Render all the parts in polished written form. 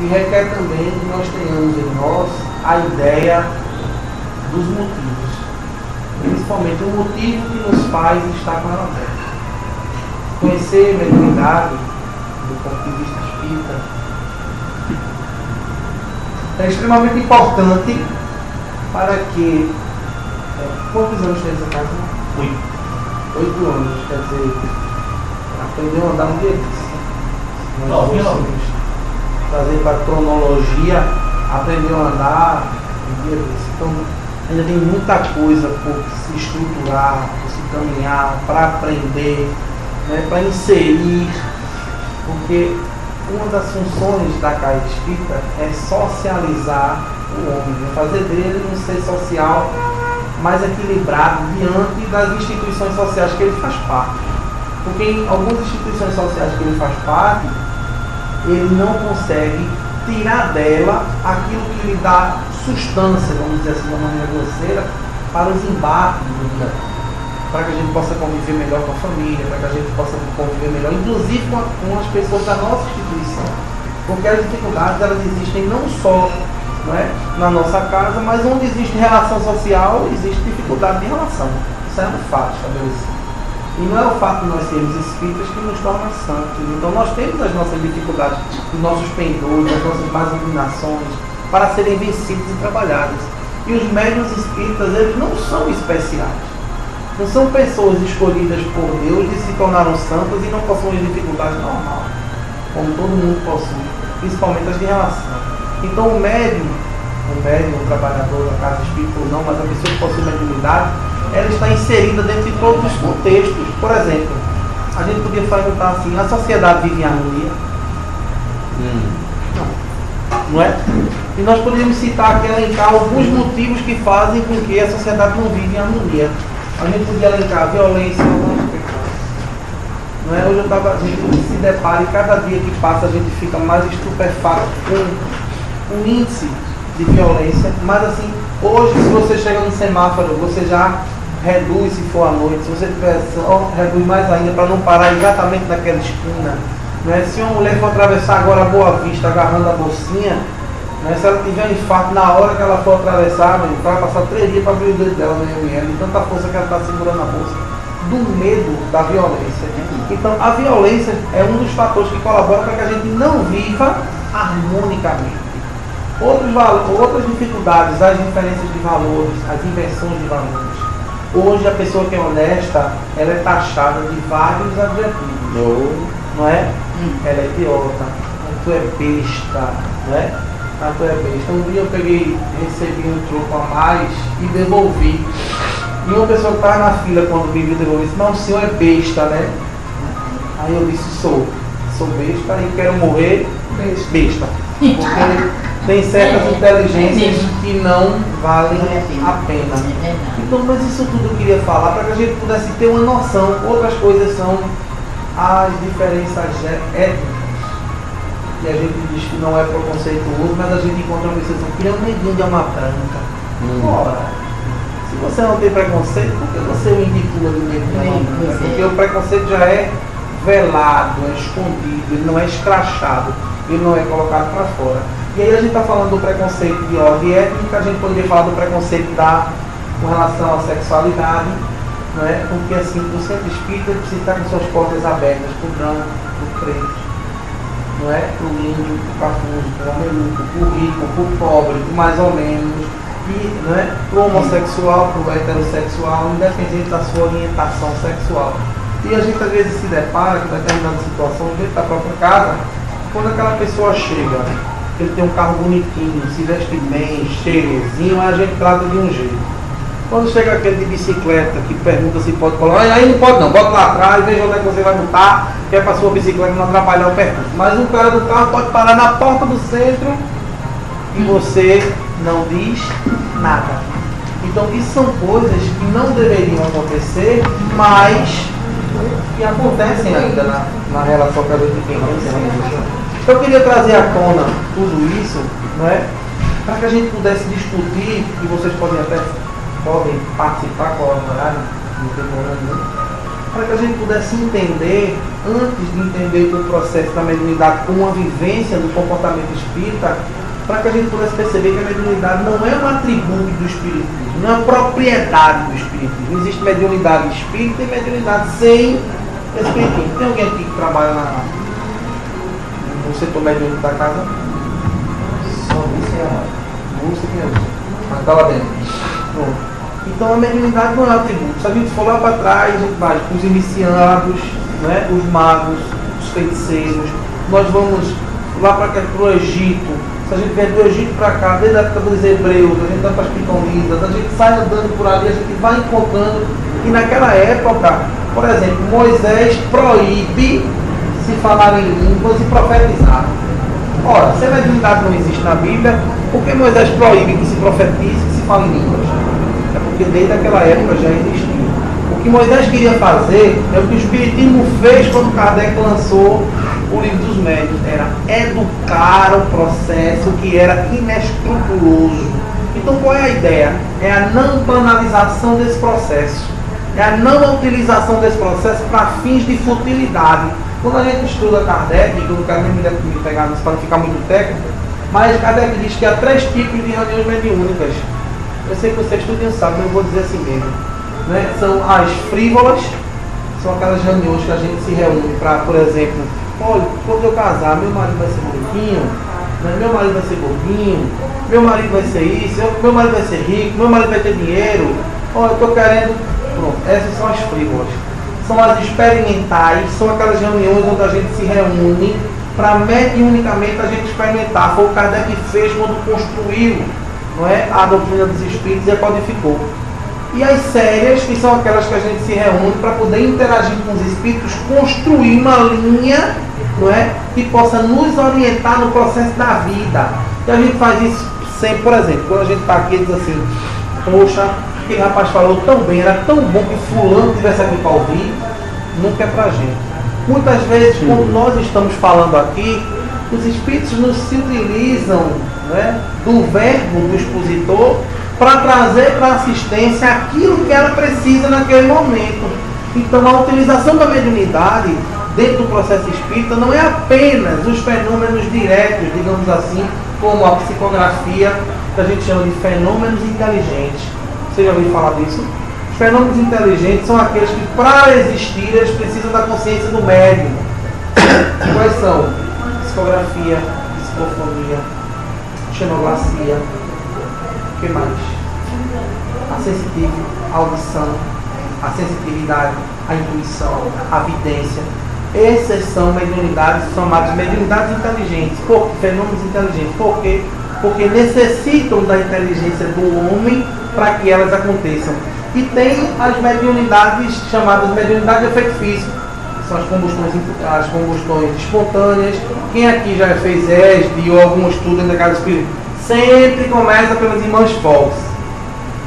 e requer também que nós tenhamos em nós a ideia dos motivos, principalmente o motivo que nos faz estar com ela aberta. Conhecer a mediunidade do ponto de vista espírita é extremamente importante para que... quantos anos tem essa casa? 8 anos, quer dizer, aprendeu a andar um dia disso. Nós vamos trazer para a cronologia, aprendeu a andar um dia disso. Então, ainda tem muita coisa por se estruturar, por se caminhar, para aprender, né, para inserir, porque uma das funções da casa espírita é socializar o homem, né, fazer dele um ser social mais equilibrado diante das instituições sociais que ele faz parte. Porque em algumas instituições sociais que ele faz parte, ele não consegue tirar dela aquilo que lhe dá sustância, vamos dizer assim, de uma maneira grosseira, para os embates do dia, para que a gente possa conviver melhor com a família, para que a gente possa conviver melhor, inclusive com as pessoas da nossa instituição. Porque as dificuldades, elas existem não só, não é, na nossa casa, mas onde existe relação social, existe dificuldade de relação. Isso é um fato estabelecido. E não é o fato de nós sermos espíritas que nos torna santos. Então nós temos as nossas dificuldades, os nossos pendores, as nossas más inclinações, para serem vencidas e trabalhadas. E os médiuns espíritas, eles não são especiais. Não são pessoas escolhidas por Deus e se tornaram santas e não possuem dificuldades normais, como todo mundo possui, principalmente as de relação. Então o médium, o trabalhador da casa espírita ou não, mas a pessoa que possui mediunidade, ela está inserida dentro de todos os contextos. Por exemplo, a gente podia perguntar assim, a sociedade vive em harmonia? Não é? E nós poderíamos citar aqui, elencar alguns motivos que fazem com que a sociedade não vive em harmonia. A gente podia elencar a violência, não é? Hoje a gente se depara e cada dia que passa a gente fica mais estupefato com um índice de violência. Mas assim, hoje se você chega no semáforo, você já reduz se for à noite. Se você tiver só, reduz mais ainda para não parar exatamente naquela esquina. Não é? Se uma mulher for atravessar agora a Boa Vista agarrando a bolsinha, não é? Se ela tiver um infarto na hora que ela for atravessar, vai passar 3 dias para abrir o dedo dela no IML, de tanta força que ela está segurando a bolsa, do medo da violência. Então a violência é um dos fatores que colabora para que a gente não viva harmonicamente. Outras dificuldades, as diferenças de valores, as inversões de valores. Hoje a pessoa que é honesta, ela é taxada de vários adjetivos. Não é? Ela é idiota, tu é besta, não é? Tu é besta. Um dia eu recebi um troco a mais e devolvi. E uma pessoa que estava na fila quando me viu devolver disse, mas o senhor é besta, né? Aí eu disse, sou besta e quero morrer besta. Porque tem certas inteligências que não valem a pena. Então, mas isso tudo eu queria falar para que a gente pudesse ter uma noção. Outras coisas são as diferenças étnicas. E a gente diz que não é preconceituoso, mas a gente encontra uma pessoa que é um neguinho de alma branca. Ora, se você não tem preconceito, por que você o intitula de neguinho de alma branca? Porque o preconceito já é velado, é escondido, ele não é escrachado, ele não é colocado para fora. E aí a gente está falando do preconceito de ordem étnica, a gente poderia falar do preconceito com relação à sexualidade, não é? Porque assim, o centro espírita precisa estar com suas portas abertas para o branco, para o preto, não é? Para o índio, para o cafuso, para o mameluco, para o rico, para o pobre, para o mais ou menos, e, não é? Para o homossexual, para o heterossexual, independente da sua orientação sexual. E a gente às vezes se depara com determinadas situações dentro da própria casa, quando aquela pessoa chega, ele tem um carro bonitinho, se veste bem, cheirosinho, aí a gente trata de um jeito. Quando chega aquele de bicicleta que pergunta se pode colocar, aí não pode não, bota lá atrás, veja onde é que você vai botar, que é para sua bicicleta não atrapalhar o percurso. Mas o cara do carro pode parar na porta do centro e você não diz nada. Então isso são coisas que não deveriam acontecer, mas que acontecem ainda na relação que a gente tem. Então eu queria trazer à tona tudo isso, não é? Para que a gente pudesse discutir, e vocês podem participar, colaborar, não tem problema nenhum, para que a gente pudesse entender, antes de entender o processo da mediunidade como uma vivência do comportamento espírita, para que a gente pudesse perceber que a mediunidade não é um atributo do espiritismo, não é uma propriedade do espiritismo. Não existe mediunidade espírita e mediunidade sem espiritismo. Tem alguém aqui que trabalha no setor mediúnico da casa? Só isso é a música que é. Mas está lá dentro. Pronto. Então a mediunidade não é um atributo. Se a gente for lá para trás, a gente vai os iniciados, né, os magos, os feiticeiros. Nós vamos lá para o Egito. Se a gente vier do Egito para cá, desde a época dos hebreus, a gente vai para as pitonidas, a gente sai andando por ali, a gente vai encontrando. E naquela época, por exemplo, Moisés proíbe se falar em línguas e profetizar. Ora, se a mediunidade não existe na Bíblia, por que Moisés proíbe que se profetize e que se fale em línguas? É porque desde aquela época já existia. O que Moisés queria fazer é o que o Espiritismo fez quando Kardec lançou o livro dos médiuns, era educar o processo que era inescrupuloso. Então qual é a ideia? É a não banalização desse processo, é a não utilização desse processo para fins de futilidade. Quando a gente estuda Kardec, que eu não quero nem me pegar nisso para não ficar muito técnico, mas Kardec diz que há 3 tipos de reuniões mediúnicas. Eu sei que vocês estudam, sabem, mas eu vou dizer assim mesmo, né? São as frívolas, são aquelas reuniões que a gente se reúne para, por exemplo, olha, quando eu casar, meu marido vai ser bonitinho, né? Meu marido vai ser gordinho, meu marido vai ser isso, meu marido vai ser rico, meu marido vai ter dinheiro, olha, eu estou querendo. Pronto, essas são as frívolas. São as experimentais, são aquelas reuniões onde a gente se reúne para mediunicamente a gente experimentar. Foi o que Kardec fez quando construiu, não é, a doutrina dos espíritos e a codificou. E as sérias, que são aquelas que a gente se reúne para poder interagir com os espíritos, construir uma linha, não é, que possa nos orientar no processo da vida. E a gente faz isso sempre, por exemplo, quando a gente está aqui e diz assim, poxa, aquele rapaz falou tão bem, era tão bom que fulano tivesse aqui para ouvir, nunca é para a gente. Muitas vezes, quando nós estamos falando aqui, os espíritos nos se utilizam, né, do verbo do expositor para trazer para a assistência aquilo que ela precisa naquele momento. Então a utilização da mediunidade dentro do processo espírita não é apenas os fenômenos diretos, digamos assim, como a psicografia, que a gente chama de fenômenos inteligentes. Você já ouviu falar disso? Os fenômenos inteligentes são aqueles que, para existir, eles precisam da consciência do médium. Quais são? Psicografia, psicofonia, xenoglacia, o que mais? A sensitiva, a audição, a sensitividade, a intuição, a vidência. Essas são mediunidades, são chamadas mediunidades inteligentes, fenômenos inteligentes. Por quê? Porque necessitam da inteligência do homem para que elas aconteçam. E tem as mediunidades chamadas mediunidade de efeito físico, que são as combustões espontâneas. Quem aqui já fez ESD ou algum estudo da casa espírita, sempre começa pelas irmãs Fox.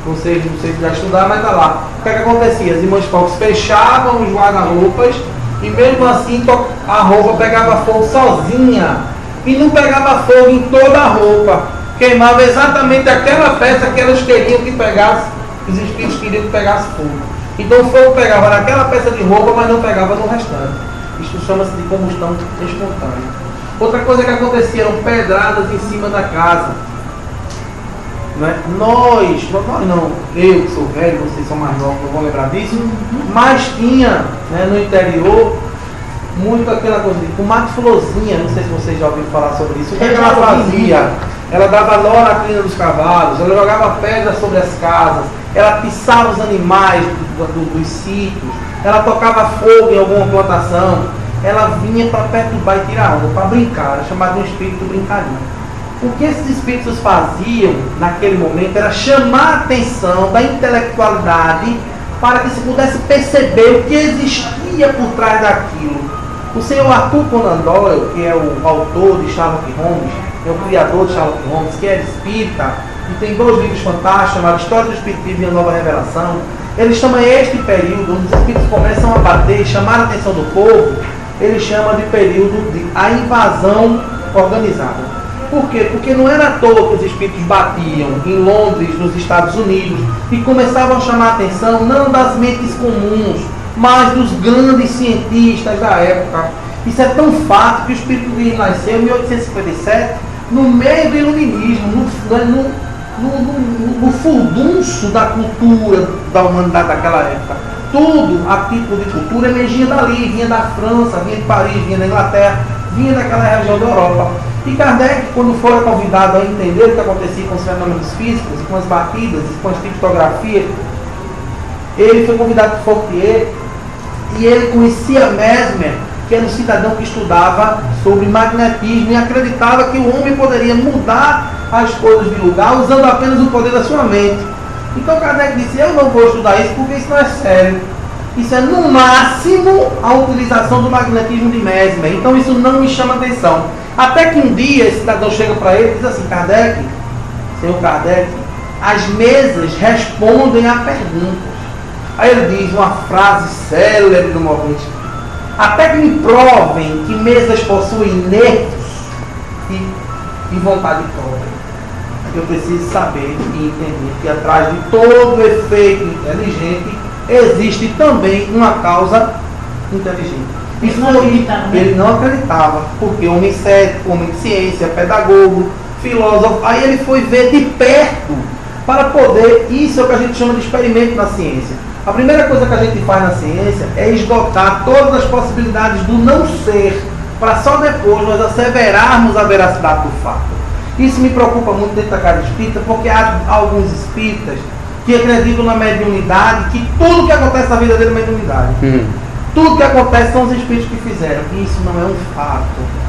Vocês não sei se já estudaram, mas está lá. O que é que acontecia? As irmãs Fox fechavam os guarda-roupas e mesmo assim a roupa pegava fogo sozinha. E não pegava fogo em toda a roupa. Queimava exatamente aquela peça que elas queriam que pegasse, os espíritos queriam que pegasse fogo. Então o fogo pegava naquela peça de roupa, mas não pegava no restante. Isso chama-se de combustão espontânea. Outra coisa que acontecia eram pedradas em cima da casa. Não é? Nós não, eu que sou velho, vocês são mais novos, não vão lembrar disso, mas tinha, né, no interior muito aquela coisa de comadre Florzinha, não sei se vocês já ouviram falar sobre isso. O que ela fazia? Ela dava nó na crina dos cavalos, ela jogava pedras sobre as casas, ela piçava os animais dos sítios, ela tocava fogo em alguma plantação, ela vinha para perturbar e tirar onda, para brincar, era chamado de um espírito brincalhão. O que esses espíritos faziam naquele momento era chamar a atenção da intelectualidade para que se pudesse perceber o que existia por trás daquilo. O senhor Arthur Conan Doyle, que é o autor de Sherlock Holmes, é o criador de Sherlock Holmes, que é espírita, e tem 2 livros fantásticos, chamados História do Espiritismo e a Nova Revelação. Ele chama este período, onde os espíritos começam a bater e chamar a atenção do povo, ele chama de período de a invasão organizada. Por quê? Porque não era à toa que os espíritos batiam em Londres, nos Estados Unidos, e começavam a chamar a atenção não das mentes comuns, mas dos grandes cientistas da época. Isso é tão fato que o Espírito Divino nasceu em 1857, no meio do iluminismo, no furdunço da cultura da humanidade daquela época. Tudo a título de cultura emergia dali, vinha da França, vinha de Paris, vinha da Inglaterra, vinha daquela região da Europa. E Kardec, quando foi convidado a entender o que acontecia com os fenômenos físicos, com as batidas, com as criptografias, ele foi convidado por Fortier e ele conhecia Mesmer, que era um cidadão que estudava sobre magnetismo e acreditava que o homem poderia mudar as coisas de lugar usando apenas o poder da sua mente. Então Kardec disse, eu não vou estudar isso porque isso não é sério. Isso é no máximo a utilização do magnetismo de Mesmer. Então isso não me chama atenção. Até que um dia esse cidadão chega para ele e diz assim, Kardec, senhor Kardec, as mesas respondem a perguntas. Aí ele diz uma frase célebre do movimento: até que me provem que mesas possuem nervos e vontade própria. Eu preciso saber e entender que atrás de todo efeito inteligente existe também uma causa inteligente. Isso ele não acreditava, porque homem cético, homem de ciência, pedagogo, filósofo, aí ele foi ver de perto para poder, isso é o que a gente chama de experimento na ciência. A primeira coisa que a gente faz na ciência é esgotar todas as possibilidades do não ser, para só depois nós asseverarmos a veracidade do fato. Isso me preocupa muito dentro da casa espírita, porque há alguns espíritas que acreditam na mediunidade, que tudo que acontece na vida dele é mediunidade. Tudo que acontece são os espíritos que fizeram. Isso não é um fato.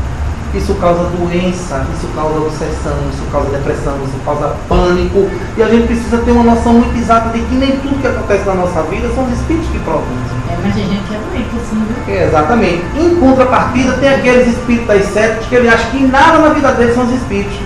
Isso causa doença, isso causa obsessão, isso causa depressão, isso causa pânico. E a gente precisa ter uma noção muito exata de que nem tudo que acontece na nossa vida são os espíritos que produzem. Mas a gente é doente assim, viu? Exatamente. Em contrapartida, tem aqueles espíritas céticos que ele acha que nada na vida deles são os espíritos.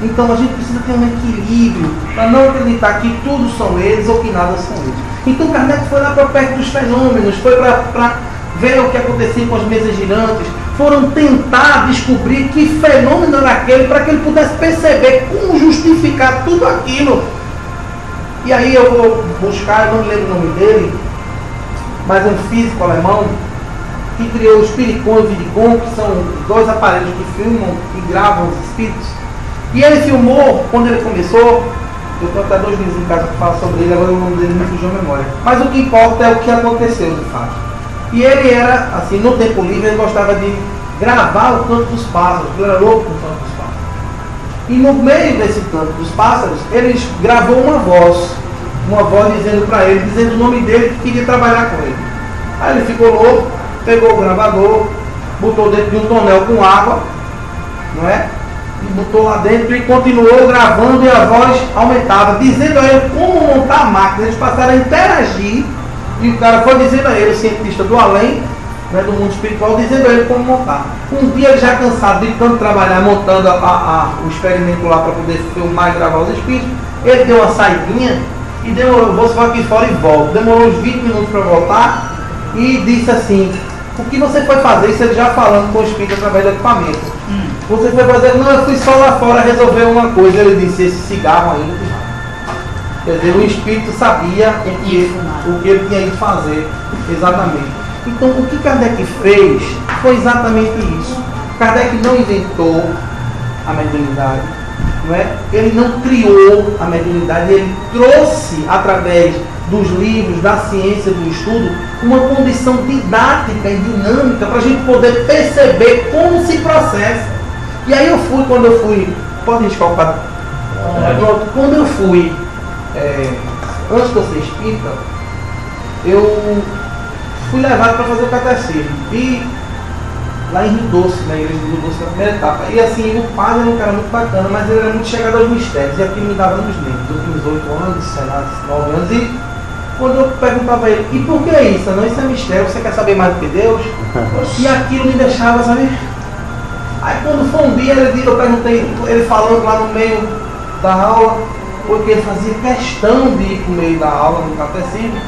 Então a gente precisa ter um equilíbrio para não acreditar que tudo são eles ou que nada são eles. Então Kardec foi lá para perto dos fenômenos, foi para ver o que acontecia com as mesas girantes, foram tentar descobrir que fenômeno era aquele para que ele pudesse perceber como justificar tudo aquilo. E aí eu vou buscar, eu não me lembro o nome dele, mas um físico alemão que criou o Spiricon e o Vidicon, que são dois aparelhos que filmam e gravam os espíritos. E ele filmou, quando ele começou, eu tenho até 2 livros em casa que falam sobre ele, agora o nome dele me fugiu a memória. Mas o que importa é o que aconteceu de fato. E ele era, assim, no tempo livre, ele gostava de gravar o canto dos pássaros, ele era louco com o canto dos pássaros. E no meio desse canto dos pássaros, ele gravou uma voz dizendo para ele, dizendo o nome dele, que queria trabalhar com ele. Aí ele ficou louco, pegou o gravador, botou dentro de um tonel com água, não é? E botou lá dentro e continuou gravando, e a voz aumentava, dizendo a ele como montar a máquina. Eles passaram a interagir, e o cara foi dizendo a ele, o cientista do além, né, do mundo espiritual, dizendo a ele como montar. Um dia ele já cansado de tanto trabalhar montando o experimento lá para poder filmar e gravar os espíritos, ele deu uma saidinha e demorou, vou só aqui fora e volto. Demorou uns 20 minutos para voltar e disse assim: o que você foi fazer? Isso ele já falando com o espírito através do equipamento. Você foi fazer? Não, eu fui só lá fora resolver uma coisa. Ele disse: esse cigarro aí. Quer dizer, o espírito sabia o que ele tinha ido fazer. Exatamente. Então, o que Kardec fez foi exatamente isso. Kardec não inventou a mediunidade, não é? Ele não criou a mediunidade, ele trouxe, através dos livros, da ciência, do estudo, uma condição didática e dinâmica para a gente poder perceber como se processa. E aí quando eu fui, pode riscar o quadro? Quando eu fui, antes de eu ser espírita, eu fui levado para fazer o catecismo. E lá em Rio Doce, na igreja de Rio Doce, na primeira etapa. E assim, o padre era um cara muito bacana, mas ele era muito chegado aos mistérios. E aquilo me dava nos nervos. Eu tinha uns 8 anos, sei lá, 9 anos. E quando eu perguntava a ele, e por que isso? Não, isso é mistério, você quer saber mais do que Deus? E aquilo me deixava, sabe? Aí quando foi um dia, eu perguntei, ele falando lá no meio da aula, porque ele fazia questão de ir para o meio da aula, no catecismo.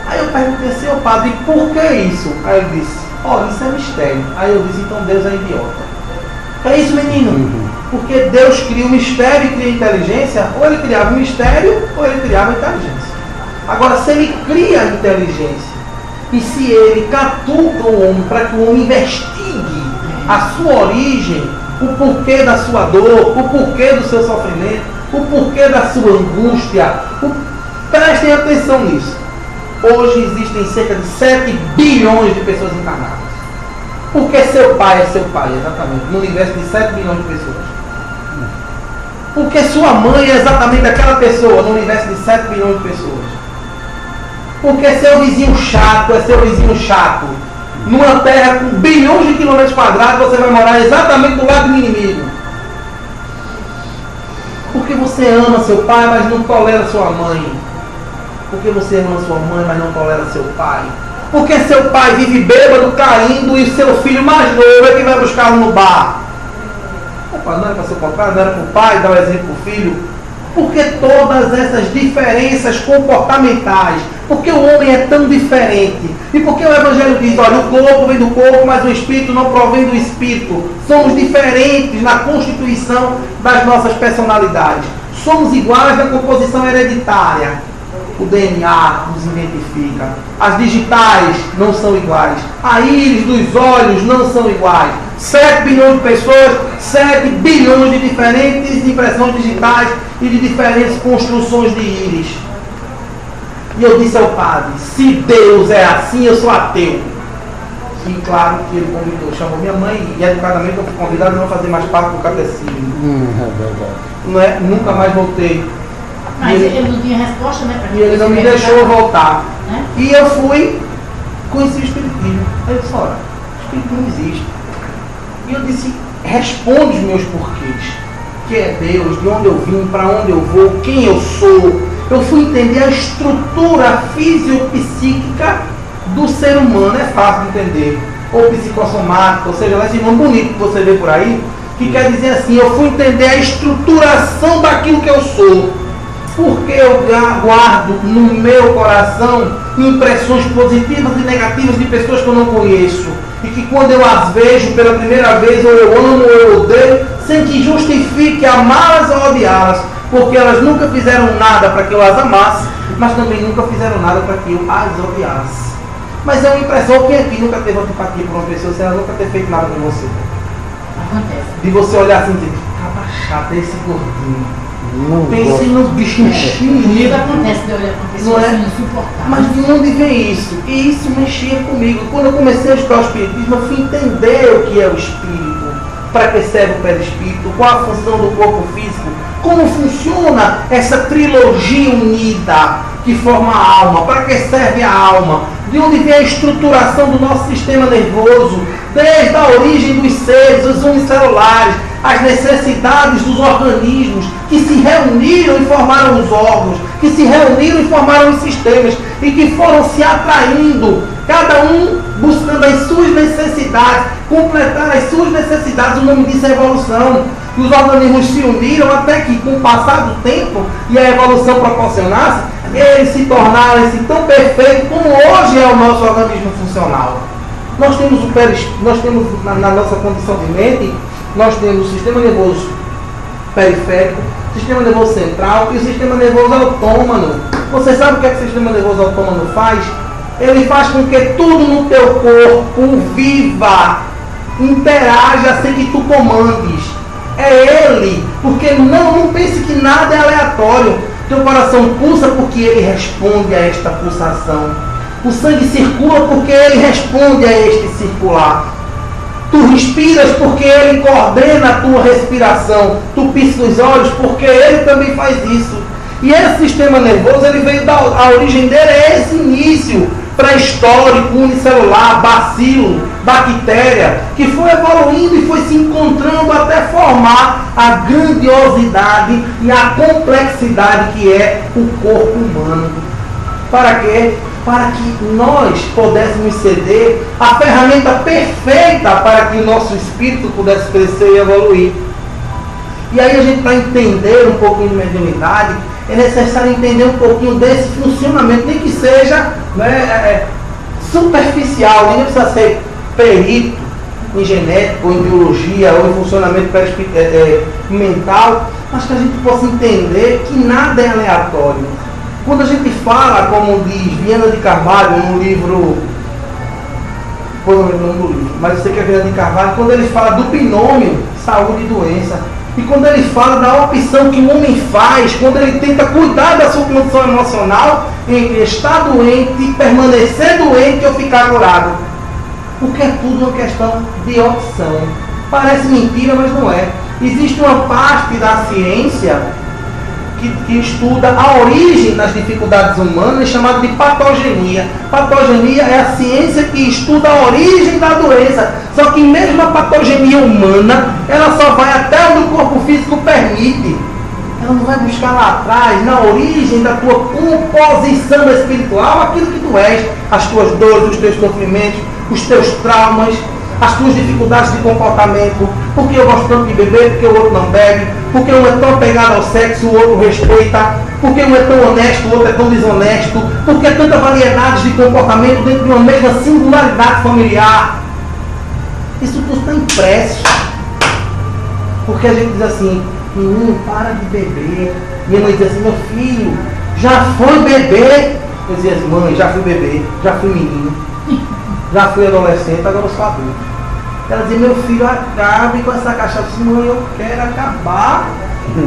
Aí eu perguntei assim, ô padre, e por que isso? Aí ele disse: olha, isso é mistério. Aí eu disse: então Deus é idiota. É isso, menino? Porque Deus cria o mistério e cria a inteligência. Ou ele criava o mistério, ou ele criava a inteligência. Agora, se ele cria a inteligência E se ele catuca o homem para que o homem investigue a sua origem, o porquê da sua dor, o porquê do seu sofrimento, o porquê da sua angústia, prestem atenção nisso. Hoje existem cerca de 7 bilhões de pessoas encarnadas. Porque seu pai é seu pai, exatamente, no universo de 7 bilhões de pessoas. Porque sua mãe é exatamente aquela pessoa, no universo de 7 bilhões de pessoas. Porque seu vizinho chato é seu vizinho chato. Numa terra com bilhões de quilômetros quadrados, você vai morar exatamente do lado do inimigo. Porque você ama seu pai, mas não tolera sua mãe. Porque você ama sua mãe, mas não tolera seu pai. Porque seu pai vive bêbado, caindo, e seu filho mais novo é que vai buscá-lo no bar. Opa, não era para ser o contrário, não era para o pai dar o exemplo para o filho. Porque todas essas diferenças comportamentais, porque o homem é tão diferente, e porque o Evangelho diz, olha, o corpo vem do corpo, mas o espírito não provém do espírito. Somos diferentes na constituição das nossas personalidades. Somos iguais na composição hereditária. O DNA nos identifica. As digitais não são iguais. A íris dos olhos não são iguais. 7 bilhões de pessoas, 7 bilhões de diferentes impressões digitais e de diferentes construções de íris. E eu disse ao padre, se Deus é assim, eu sou ateu. E claro que ele convidou, chamou minha mãe e educadamente eu fui convidado a não fazer mais parte do catecismo. Não é? Nunca mais voltei. Mas ele não tinha resposta, né? E ele não me deixou voltar. E eu fui, conheci o Espiritismo. Aí eu disse, olha, o Espiritismo existe. E eu disse, responde os meus porquês. Que é Deus, de onde eu vim, para onde eu vou, quem eu sou. Eu fui entender a estrutura fisiopsíquica do ser humano. É fácil de entender. Ou psicossomática, ou seja, esse nome bonito que você vê por aí, que quer dizer assim, eu fui entender a estruturação daquilo que eu sou. Porque eu guardo no meu coração impressões positivas e negativas de pessoas que eu não conheço. E que quando eu as vejo pela primeira vez, ou eu amo ou eu odeio, sem que justifique amá-las ou odiá-las. Porque elas nunca fizeram nada para que eu as amasse, mas também nunca fizeram nada para que eu as odiasse. Mas é uma impressão, quem aqui nunca teve antipatia por uma pessoa, se ela nunca ter feito nada com você? Acontece. De você olhar assim e dizer, caba chato, esse gordinho. Pense no bicho Comigo acontece de olhar para uma pessoa assim, insuportável. Mas de onde vem isso? E isso mexia comigo. Quando eu comecei a estudar o Espiritismo, eu fui entender o que é o Espírito, para que serve o perispírito, qual a função do corpo físico, como funciona essa trilogia unida que forma a alma, para que serve a alma, de onde vem a estruturação do nosso sistema nervoso, desde a origem dos seres, os unicelulares, as necessidades dos organismos que se reuniram e formaram os órgãos, que se reuniram e formaram os sistemas e que foram se atraindo, cada um buscando as suas necessidades, completar as suas necessidades. O nome disso é evolução. E os organismos se uniram até que, com o passar do tempo e a evolução proporcionasse, eles se tornaram tão perfeitos como hoje é o nosso organismo funcional. Nós temos na nossa condição de mente, nós temos o sistema nervoso periférico, o sistema nervoso central e o sistema nervoso autônomo. Você sabe o que é que o sistema nervoso autônomo faz? Ele faz com que tudo no teu corpo viva, interaja sem que tu comandes. É ele, porque não pense que nada é aleatório. Teu coração pulsa porque ele responde a esta pulsação. O sangue circula porque ele responde a este circular. Tu respiras porque ele coordena a tua respiração. Tu pisca os olhos porque ele também faz isso. E esse sistema nervoso, ele veio a origem dele é esse início pré-histórico, unicelular, bacilo, bactéria, que foi evoluindo e foi se encontrando até formar a grandiosidade e a complexidade que é o corpo humano. Para quê? Para que nós pudéssemos ceder a ferramenta perfeita para que o nosso espírito pudesse crescer e evoluir. E aí a gente, para entender um pouquinho de mediunidade, é necessário entender um pouquinho desse funcionamento, nem que seja superficial, nem precisa ser perito em genética, ou em biologia, ou em funcionamento mental, mas que a gente possa entender que nada é aleatório. Quando a gente fala, como diz Viana de Carvalho no livro Depois eu lembro o nome do livro, mas eu sei que é Vieira de Carvalho, quando ele fala do binômio saúde e doença, e quando ele fala da opção que o homem faz, quando ele tenta cuidar da sua condição emocional, entre estar doente e permanecer doente ou ficar curado. Porque é tudo uma questão de opção. Parece mentira, mas não é. Existe uma parte da ciência que estuda a origem das dificuldades humanas, chamada de patogenia. Patogenia é a ciência que estuda a origem da doença. Só que mesmo a patogenia humana, ela só vai até onde o corpo físico permite. Ela não vai buscar lá atrás, na origem da tua composição espiritual, aquilo que tu és, as tuas dores, os teus sofrimentos, os teus traumas, as tuas dificuldades de comportamento, porque eu gosto tanto de beber, porque o outro não bebe, porque um é tão apegado ao sexo, o outro respeita, porque um é tão honesto, o outro é tão desonesto, porque há tanta variedade de comportamento dentro de uma mesma singularidade familiar. Isso tudo está impresso. Porque a gente diz assim, menino, para de beber. Minha mãe diz assim, meu filho, já foi beber? Eu dizia assim, mãe, já fui beber, já fui menino, já fui adolescente, agora eu sou adulto. Ela dizia, meu filho, acabe com essa cachaça. Eu disse, mãe, eu quero acabar.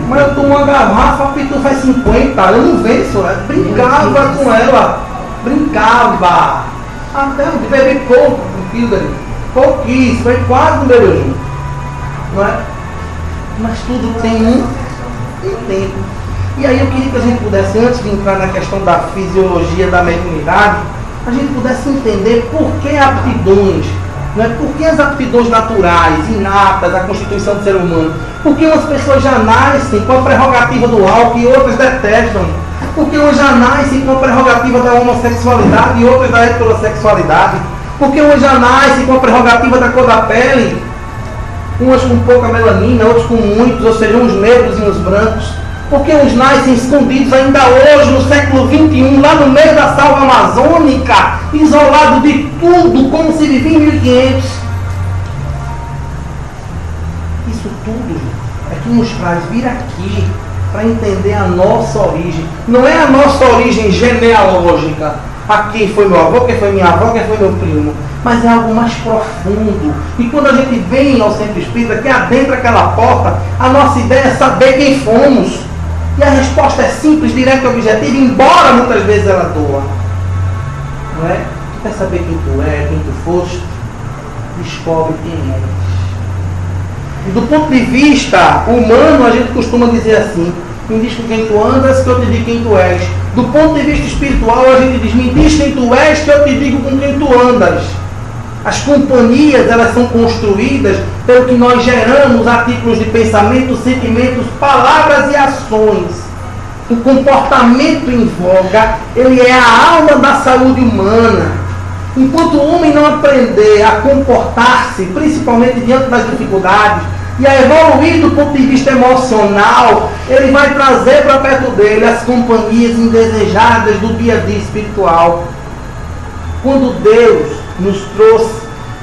Mas eu tomo uma garrafa, a pitu faz 50, eu não venço. Eu brincava com ela. Brincava. Até eu bebi pouco, pouquíssimo, foi quase não bebeu junto. Não é? Mas tudo tem um tempo. E aí eu queria que a gente pudesse, antes de entrar na questão da fisiologia da mediunidade, a gente pudesse entender por que aptidões. Não é? Por que as aptidões naturais, inatas, da constituição do ser humano? Por que umas pessoas já nascem com a prerrogativa do álcool e outras detestam? Por que umas já nascem com a prerrogativa da homossexualidade e outras da heterossexualidade? Por que umas já nascem com a prerrogativa da cor da pele? Umas com pouca melanina, outros com muitos, ou seja, uns negros e uns brancos. Porque uns nascem escondidos ainda hoje, no século XXI, lá no meio da selva amazônica, isolado de tudo, como se vivia em 1500. Isso tudo é que nos faz vir aqui para entender a nossa origem. Não é a nossa origem genealógica. Aqui foi meu avô, quem foi minha avó, quem foi meu primo. Mas é algo mais profundo. E quando a gente vem ao centro espírita, que adentra aquela porta, a nossa ideia é saber quem fomos. E a resposta é simples, direta e objetiva, embora muitas vezes ela doa. Não é? Tu quer saber quem tu é, quem tu foste? Descobre quem és. E do ponto de vista humano, a gente costuma dizer assim, me diz com quem tu andas, que eu te digo quem tu és. Do ponto de vista espiritual, a gente diz, me diz quem tu és, que eu te digo com quem tu andas. As companhias, elas são construídas pelo que nós geramos a títulos de pensamentos, sentimentos, palavras e ações. O comportamento em voga, ele é a alma da saúde humana. Enquanto o homem não aprender a comportar-se, principalmente diante das dificuldades, e a evoluir do ponto de vista emocional, ele vai trazer para perto dele as companhias indesejadas do dia a dia espiritual. Quando Deus nos trouxe,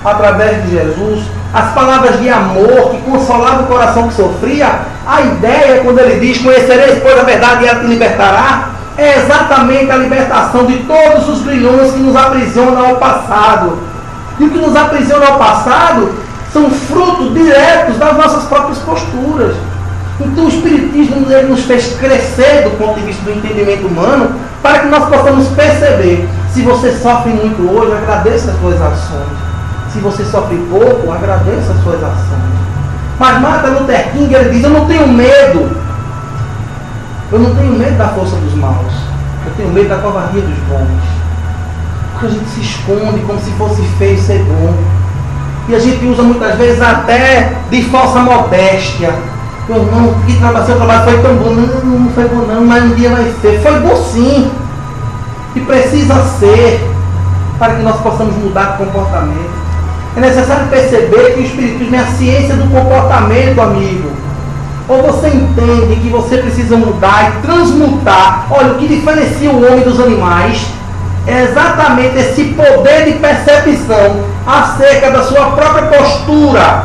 através de Jesus, as palavras de amor que consolavam o coração que sofria, a ideia, quando ele diz, conhecereis, pois, a verdade e ela te libertará, é exatamente a libertação de todos os grilhões que nos aprisionam ao passado. E o que nos aprisiona ao passado são frutos diretos das nossas próprias posturas. Então o Espiritismo ele nos fez crescer do ponto de vista do entendimento humano, para que nós possamos perceber. Se você sofre muito hoje, agradeça as suas ações. Se você sofre pouco, agradeça as suas ações. Mas Martin Luther King, ele diz, eu não tenho medo. Eu não tenho medo da força dos maus. Eu tenho medo da covardia dos bons. Porque a gente se esconde como se fosse feio ser bom. E a gente usa muitas vezes até de falsa modéstia. Eu não, que seu trabalho foi tão bom. Não foi bom não, mas um dia vai ser. Foi bom sim. E precisa ser, para que nós possamos mudar de comportamento. É necessário perceber que o Espiritismo é a ciência do comportamento, amigo. Ou você entende que você precisa mudar e transmutar. Olha, o que diferencia o homem dos animais é exatamente esse poder de percepção acerca da sua própria postura.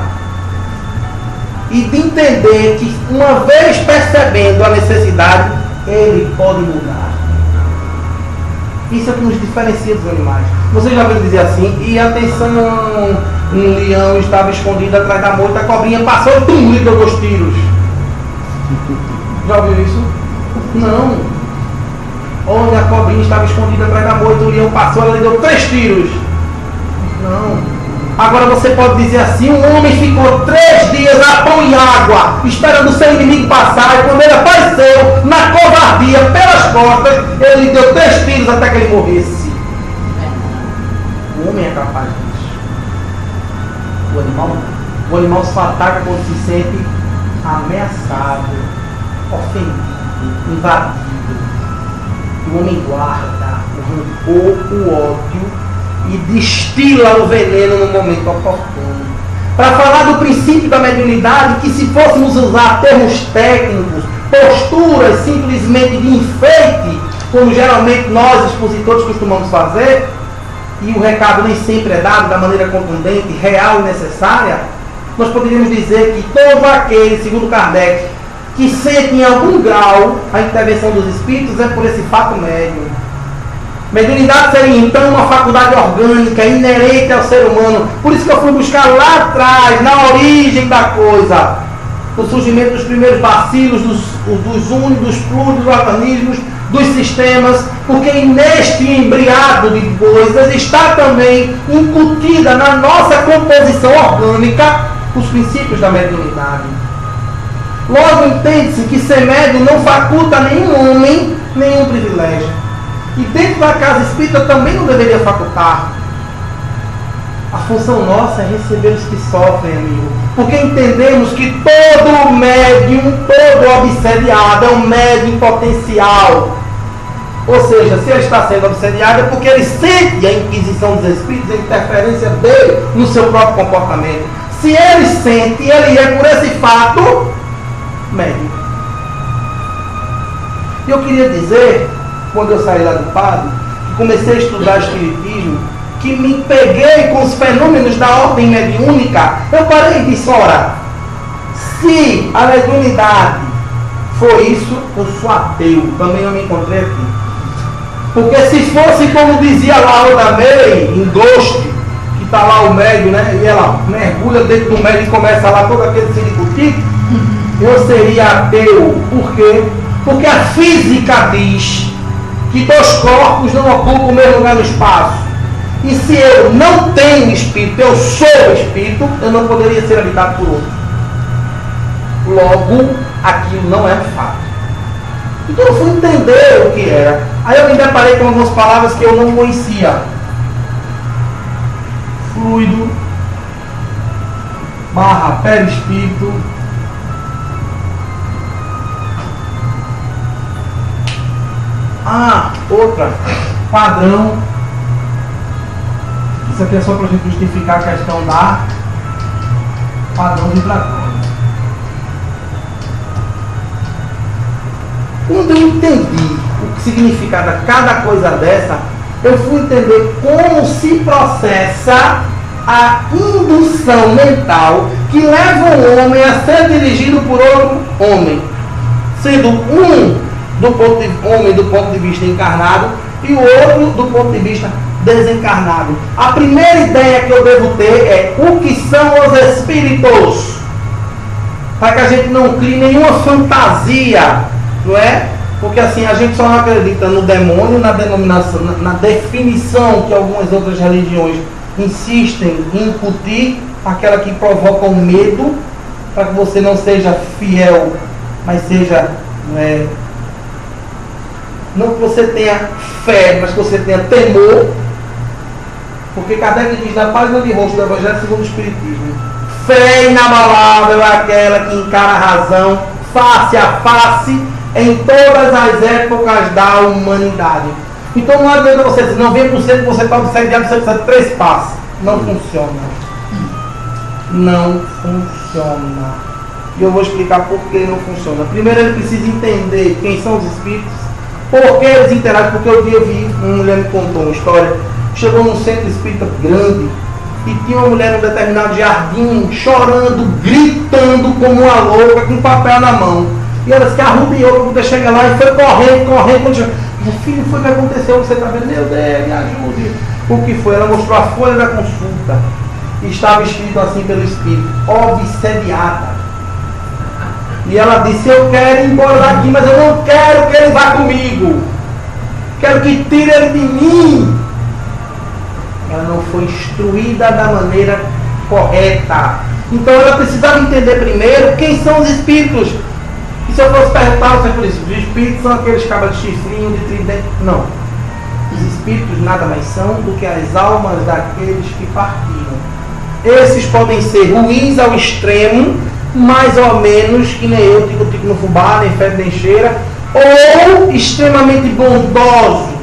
E de entender que, uma vez percebendo a necessidade, ele pode mudar. Isso é o que nos diferencia dos animais. Você já ouviu dizer assim, e atenção, um leão estava escondido atrás da moita, a cobrinha passou e tum, lhe deu 2 tiros. Já ouviu isso? Não. Olha, a cobrinha estava escondida atrás da moita, o leão passou, ela lhe deu 3 tiros. Não. Agora você pode dizer assim, um homem ficou 3 dias a pão e água, esperando o seu inimigo passar, e quando ele apareceu, na covardia, pelas costas, ele lhe deu 3 tiros até que ele morresse. O homem é capaz disso. O animal só ataca quando se sente ameaçado, ofendido, invadido. O homem guarda o rancor, o ódio, e destila o veneno no momento oportuno. Para falar do princípio da mediunidade, que se fôssemos usar termos técnicos, posturas simplesmente de enfeite, como geralmente nós expositores costumamos fazer, e o recado nem sempre é dado da maneira contundente, real e necessária, nós poderíamos dizer que todo aquele, segundo Kardec, que sente em algum grau a intervenção dos espíritos é por esse fato médium. Mediunidade seria então uma faculdade orgânica, inerente ao ser humano. Por isso que eu fui buscar lá atrás, na origem da coisa, o surgimento dos primeiros bacilos, dos únicos, dos plúridos, dos organismos, dos sistemas, porque neste embriado de coisas está também incutida na nossa composição orgânica os princípios da mediunidade. Logo entende-se que ser médium não faculta a nenhum homem nenhum privilégio. E dentro da casa espírita também não deveria facultar. A função nossa é receber os que sofrem, amigo. Porque entendemos que todo médium, todo obsediado é um médium potencial. Ou seja, se ele está sendo obsediado é porque ele sente a inquisição dos espíritos, a interferência dele no seu próprio comportamento. Se ele sente, ele é por esse fato médium. E eu queria dizer, quando eu saí lá do padre, que comecei a estudar espiritismo, que me peguei com os fenômenos da ordem mediúnica, eu parei e disse, ora, se a mediunidade for isso, eu sou ateu, também eu me encontrei aqui. Porque se fosse como dizia Laura May, em Ghost, que está lá o médium, né, e ela mergulha dentro do médium e começa lá todo aquele ciricutico, eu seria ateu. Por quê? Porque a física diz que 2 corpos não ocupam o mesmo lugar no espaço. E se eu não tenho espírito, eu sou espírito, eu não poderia ser habitado por outro. Logo, aquilo não é um fato. Então eu fui entender o que era. Aí eu me deparei com algumas palavras que eu não conhecia. Fluido, / perispírito, outra, padrão. Isso aqui é só para a gente justificar a questão da padrão vibratório. Quando eu entendi o significado de cada coisa dessa, eu fui entender como se processa a indução mental que leva o homem a ser dirigido por outro homem, sendo um do ponto de vista encarnado e o outro do ponto de vista desencarnado. A primeira ideia que eu devo ter é o que são os espíritos, para que a gente não crie nenhuma fantasia, não é? Porque assim a gente só não acredita no demônio, na denominação, na definição que algumas outras religiões insistem em incutir, aquela que provoca o medo, para que você não seja fiel, mas seja, não que você tenha fé, mas que você tenha temor. Porque Kardec diz na página de rosto do Evangelho segundo o Espiritismo: fé inabalável é aquela que encara a razão face a face em todas as épocas da humanidade. Então não adianta você dizer, 90% você está obsediado, você precisa de 3 passos. Não funciona. Não funciona. E eu vou explicar por que não funciona. Primeiro ele precisa entender quem são os espíritos, por que eles interagem. Porque eu vi, uma mulher me contou uma história, chegou num centro espírita grande e tinha uma mulher num determinado jardim chorando, gritando como uma louca, com papel na mão. E ela disse que arrubiou para poder chegar lá e foi correndo. Filho, foi o que aconteceu, você está vendo? Meu Deus, me ajude. O que foi? Ela mostrou a folha da consulta. Estava escrito assim pelo Espírito: obsediada. E ela disse: eu quero ir embora daqui, mas eu não quero que ele vá comigo. Quero que tire ele de mim. Ela não foi instruída da maneira correta. Então ela precisava entender primeiro quem são os espíritos. E se eu fosse perguntar, você por isso, os espíritos são aqueles cabas de chifrinho, de tridente. Não. Os espíritos nada mais são do que as almas daqueles que partiram. Esses podem ser ruins ao extremo, mais ou menos, que nem eu, tico no fubá, nem fede nem cheira, ou extremamente bondosos.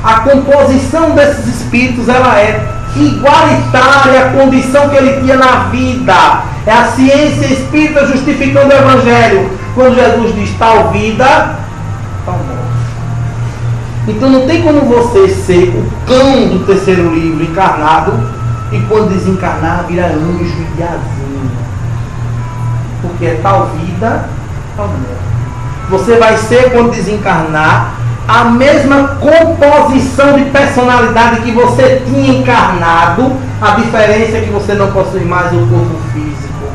A composição desses espíritos, ela é igualitária à condição que ele tinha na vida. É a ciência espírita justificando o Evangelho. Quando Jesus diz tal vida, tal morte. Então não tem como você ser o cão do terceiro livro encarnado e quando desencarnar virar anjo e diazinho. Porque é tal vida, tal morte. Você vai ser, quando desencarnar, a mesma composição de personalidade que você tinha encarnado. A diferença é que você não possui mais o corpo físico.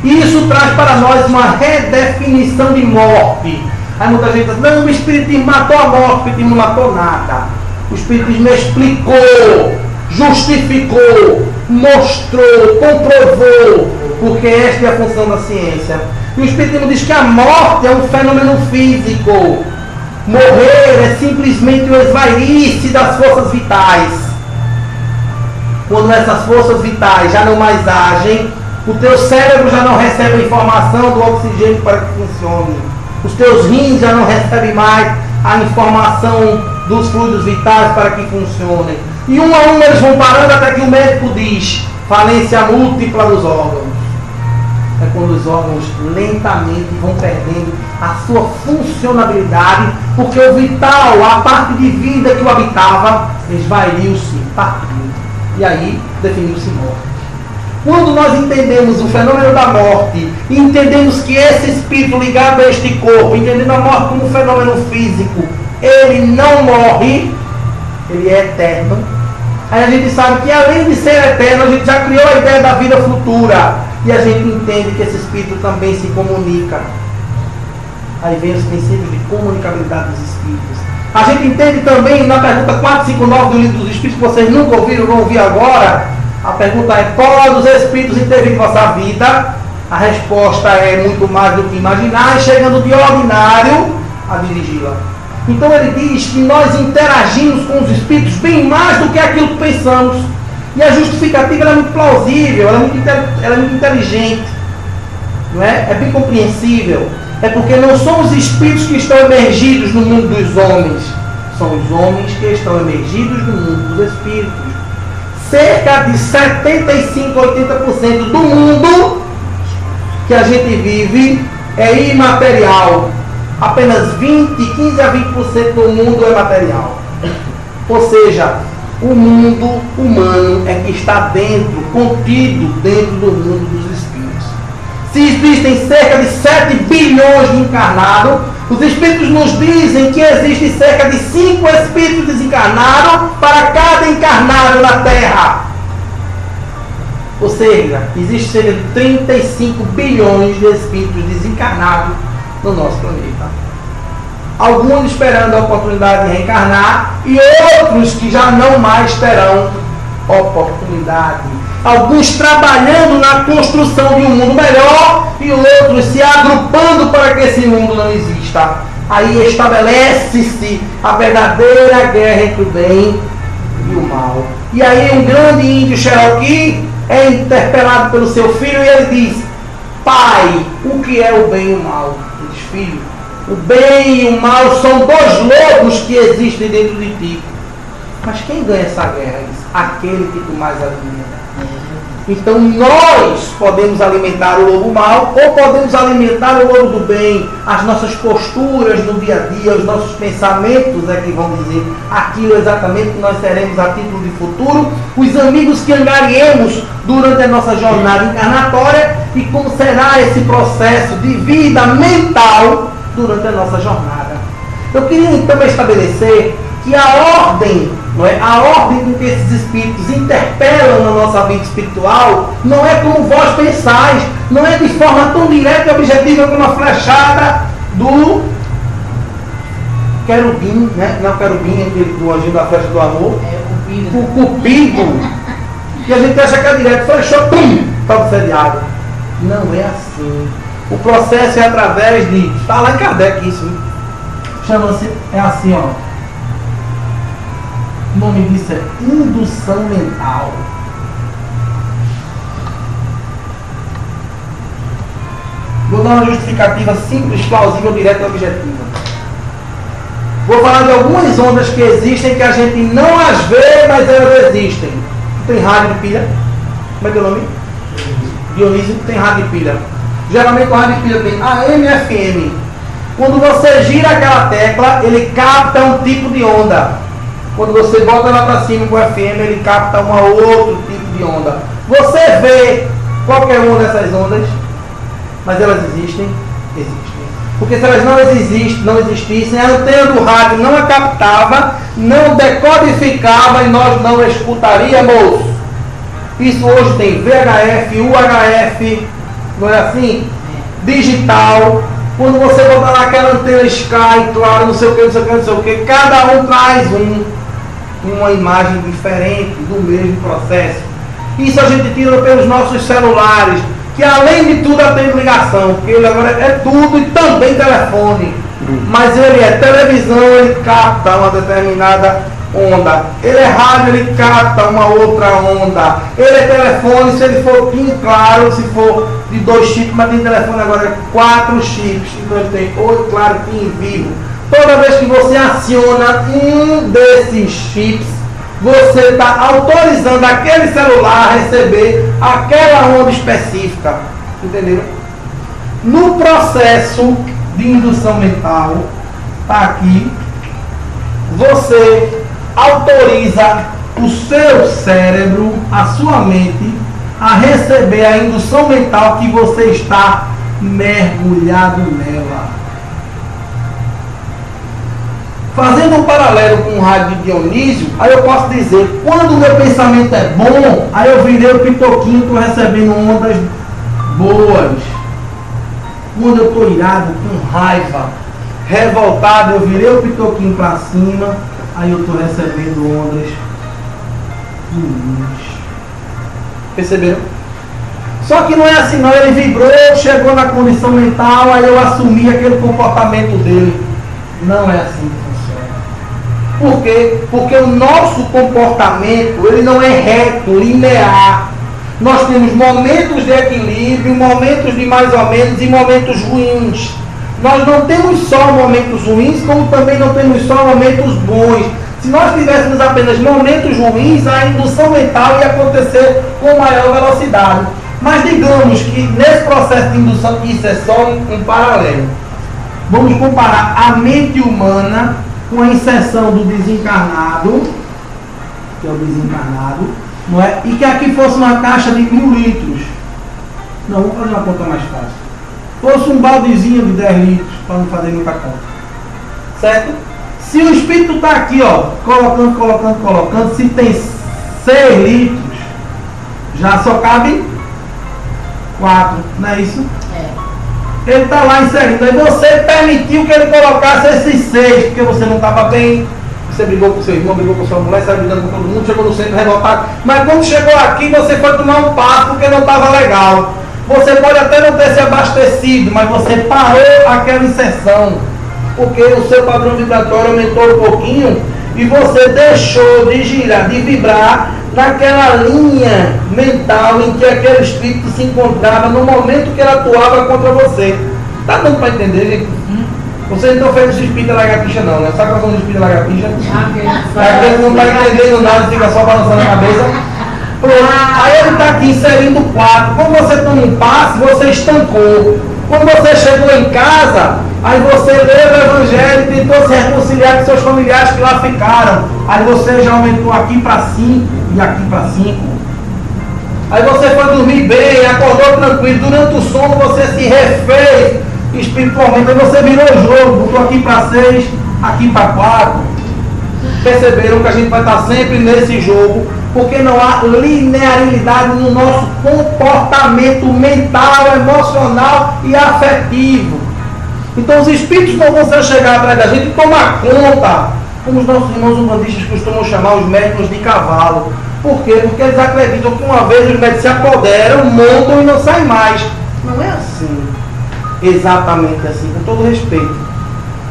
E isso traz para nós uma redefinição de morte. Aí muita gente diz: não, o Espiritismo matou a morte. O Espiritismo não matou nada. O Espiritismo explicou, justificou, mostrou, comprovou, porque esta é a função da ciência. E o Espiritismo diz que a morte é um fenômeno físico. Morrer é simplesmente o esvair-se das forças vitais. Quando essas forças vitais já não mais agem, o teu cérebro já não recebe a informação do oxigênio para que funcione. Os teus rins já não recebem mais a informação dos fluidos vitais para que funcionem. E um a um eles vão parando até que o médico diz: falência múltipla dos órgãos. É quando os órgãos lentamente vão perdendo a sua funcionabilidade, porque o vital, a parte de vida que o habitava, esvaiu-se, partiu. E aí definiu-se morte. Quando nós entendemos o fenômeno da morte, e entendemos que esse espírito ligado a este corpo, entendendo a morte como um fenômeno físico, ele não morre, ele é eterno. Aí a gente sabe que além de ser eterno, a gente já criou a ideia da vida futura. E a gente entende que esse espírito também se comunica. Aí vem os princípios de comunicabilidade dos espíritos. A gente entende também na pergunta 459 do Livro dos Espíritos, que vocês nunca ouviram, vão ouvir agora. A pergunta é: podem os espíritos intervir em vossa vida? A resposta é muito mais do que imaginar, chegando de ordinário a dirigi-la. Então ele diz que nós interagimos com os espíritos bem mais do que aquilo que pensamos. E a justificativa é muito plausível, ela é muito inteligente, não é? É bem compreensível. É porque não são os espíritos que estão emergidos no mundo dos homens, são os homens que estão emergidos no mundo dos espíritos. Cerca de 75, 80% do mundo que a gente vive é imaterial. Apenas 15 a 20% do mundo é material. Ou seja, o mundo humano é que está dentro, contido dentro do mundo dos espíritos. Se existem cerca de 7 bilhões de encarnados, os espíritos nos dizem que existem cerca de 5 espíritos desencarnados para cada encarnado na Terra. Ou seja, existe cerca de 35 bilhões de espíritos desencarnados no nosso planeta. Alguns esperando a oportunidade de reencarnar e outros que já não mais terão oportunidade. Alguns trabalhando na construção de um mundo melhor e outros se agrupando para que esse mundo não exista. Aí estabelece-se a verdadeira guerra entre o bem e o mal. E aí um grande índio Cherokee é interpelado pelo seu filho e ele diz: pai, o que é o bem e o mal? Ele diz: filho, o bem e o mal são dois lobos que existem dentro de ti. Mas quem ganha essa guerra? Aquele que tu mais alimenta. Então nós podemos alimentar o lobo mal ou podemos alimentar o lobo do bem. As nossas posturas no dia a dia, os nossos pensamentos é que vão dizer aquilo exatamente que nós teremos a título de futuro, os amigos que angariemos durante a nossa jornada encarnatória e como será esse processo de vida mental durante a nossa jornada. Eu queria também estabelecer que a ordem, não é? A ordem com que esses espíritos interpelam na nossa vida espiritual não é como vós pensais, não é de forma tão direta e objetiva como a flechada do querubim, né? Não, querubim, aquele do anjinho da flecha do amor. O cupido. E a gente acha que é direto, flechou, pum, para você de água. Não é assim. O processo é através de. Está lá em Kardec isso, hein? Chama-se, é assim, ó. O nome disso é indução mental. Vou dar uma justificativa simples, plausível, direta e objetiva. Vou falar de algumas ondas que existem que a gente não as vê, mas elas existem. Tem rádio de pilha. Como é que é o nome? Dionísio. Tem rádio de pilha. Geralmente o rádio de pilha tem AM e FM. Quando você gira aquela tecla, ele capta um tipo de onda. Quando você bota lá para cima com o FM, ele capta outro tipo de onda. Você vê qualquer uma dessas ondas, mas elas existem? Existem. Porque se elas não existissem, a antena do rádio não a captava, não decodificava e nós não escutaríamos. Isso hoje tem VHF, UHF, não é assim? Digital. Quando você botar lá aquela antena Sky, claro, não sei o que, não sei o que, não sei o que, cada um traz uma imagem diferente do mesmo processo. Isso a gente tira pelos nossos celulares, que além de tudo tem ligação, porque ele agora é tudo e também telefone. Mas ele é televisão, ele capta uma determinada onda. Ele é rádio, ele capta uma outra onda. Ele é telefone, se ele for PIN, claro, se for de 2 chips, mas tem telefone agora 4 chips. Então ele tem 8, claro, PIN vivo. Toda vez que você aciona um desses chips, você está autorizando aquele celular a receber aquela onda específica. Entenderam? No processo de indução mental, está aqui, você autoriza o seu cérebro, a sua mente, a receber a indução mental que você está mergulhado nela. Fazendo um paralelo com o rádio de Dionísio, aí eu posso dizer, quando o meu pensamento é bom, aí eu virei o pitoquinho, estou recebendo ondas boas. Quando eu estou irado, com raiva, revoltado, eu virei o pitoquinho para cima, aí eu estou recebendo ondas ruins. Perceberam? Só que não é assim não, ele vibrou, chegou na condição mental, aí eu assumi aquele comportamento dele. Não é assim que funciona. Por quê? Porque o nosso comportamento, ele não é reto, linear. Nós temos momentos de equilíbrio, momentos de mais ou menos e momentos ruins. Nós não temos só momentos ruins, como também não temos só momentos bons. Se nós tivéssemos apenas momentos ruins, a indução mental ia acontecer com maior velocidade. Mas digamos que nesse processo de indução, isso é só um paralelo. Vamos comparar a mente humana com a inserção do desencarnado, que é o desencarnado, não é? E que aqui fosse uma caixa de 1000 litros. Não, vamos fazer uma conta mais fácil. Fosse um baldezinho de 10 litros, para não fazer muita conta. Certo? Se o espírito está aqui, ó, colocando, se tem 6 litros, já só cabe 4, não é isso? É. Ele está lá inserindo, aí você permitiu que ele colocasse esses 6, porque você não estava bem, você brigou com seu irmão, brigou com sua mulher, saiu brigando com todo mundo, chegou no centro revoltado, mas quando chegou aqui você foi tomar um passo porque não estava legal. Você pode até não ter se abastecido, mas você parou aquela inserção, porque o seu padrão vibratório aumentou um pouquinho e você deixou de girar, de vibrar naquela linha mental em que aquele espírito se encontrava no momento que ele atuava contra você. Tá dando para entender, gente? Você não fez esse espírito lagartixa não, né? Sabe qual é o espírito lagartixa? Aquele não está entendendo nada, fica só balançando a cabeça. Pronto. Aí ele está aqui inserindo 4. Quando você toma um passe, você estancou. Quando você chegou em casa, aí você leu o Evangelho e tentou se reconciliar com seus familiares que lá ficaram. Aí você já aumentou aqui para 5 e aqui para 5. Aí você foi dormir bem, acordou tranquilo. Durante o sono você se refez espiritualmente. Aí você virou o jogo, botou aqui para 6 aqui para 4, perceberam que a gente vai estar sempre nesse jogo, porque não há linearidade no nosso comportamento mental, emocional e afetivo. Então os espíritos não vão chegar atrás da gente e tomar conta, como os nossos irmãos umbandistas costumam chamar os médicos de cavalo. Por quê? Porque eles acreditam que uma vez os médicos se apoderam, montam e não saem mais. Não é assim, exatamente assim, com todo respeito.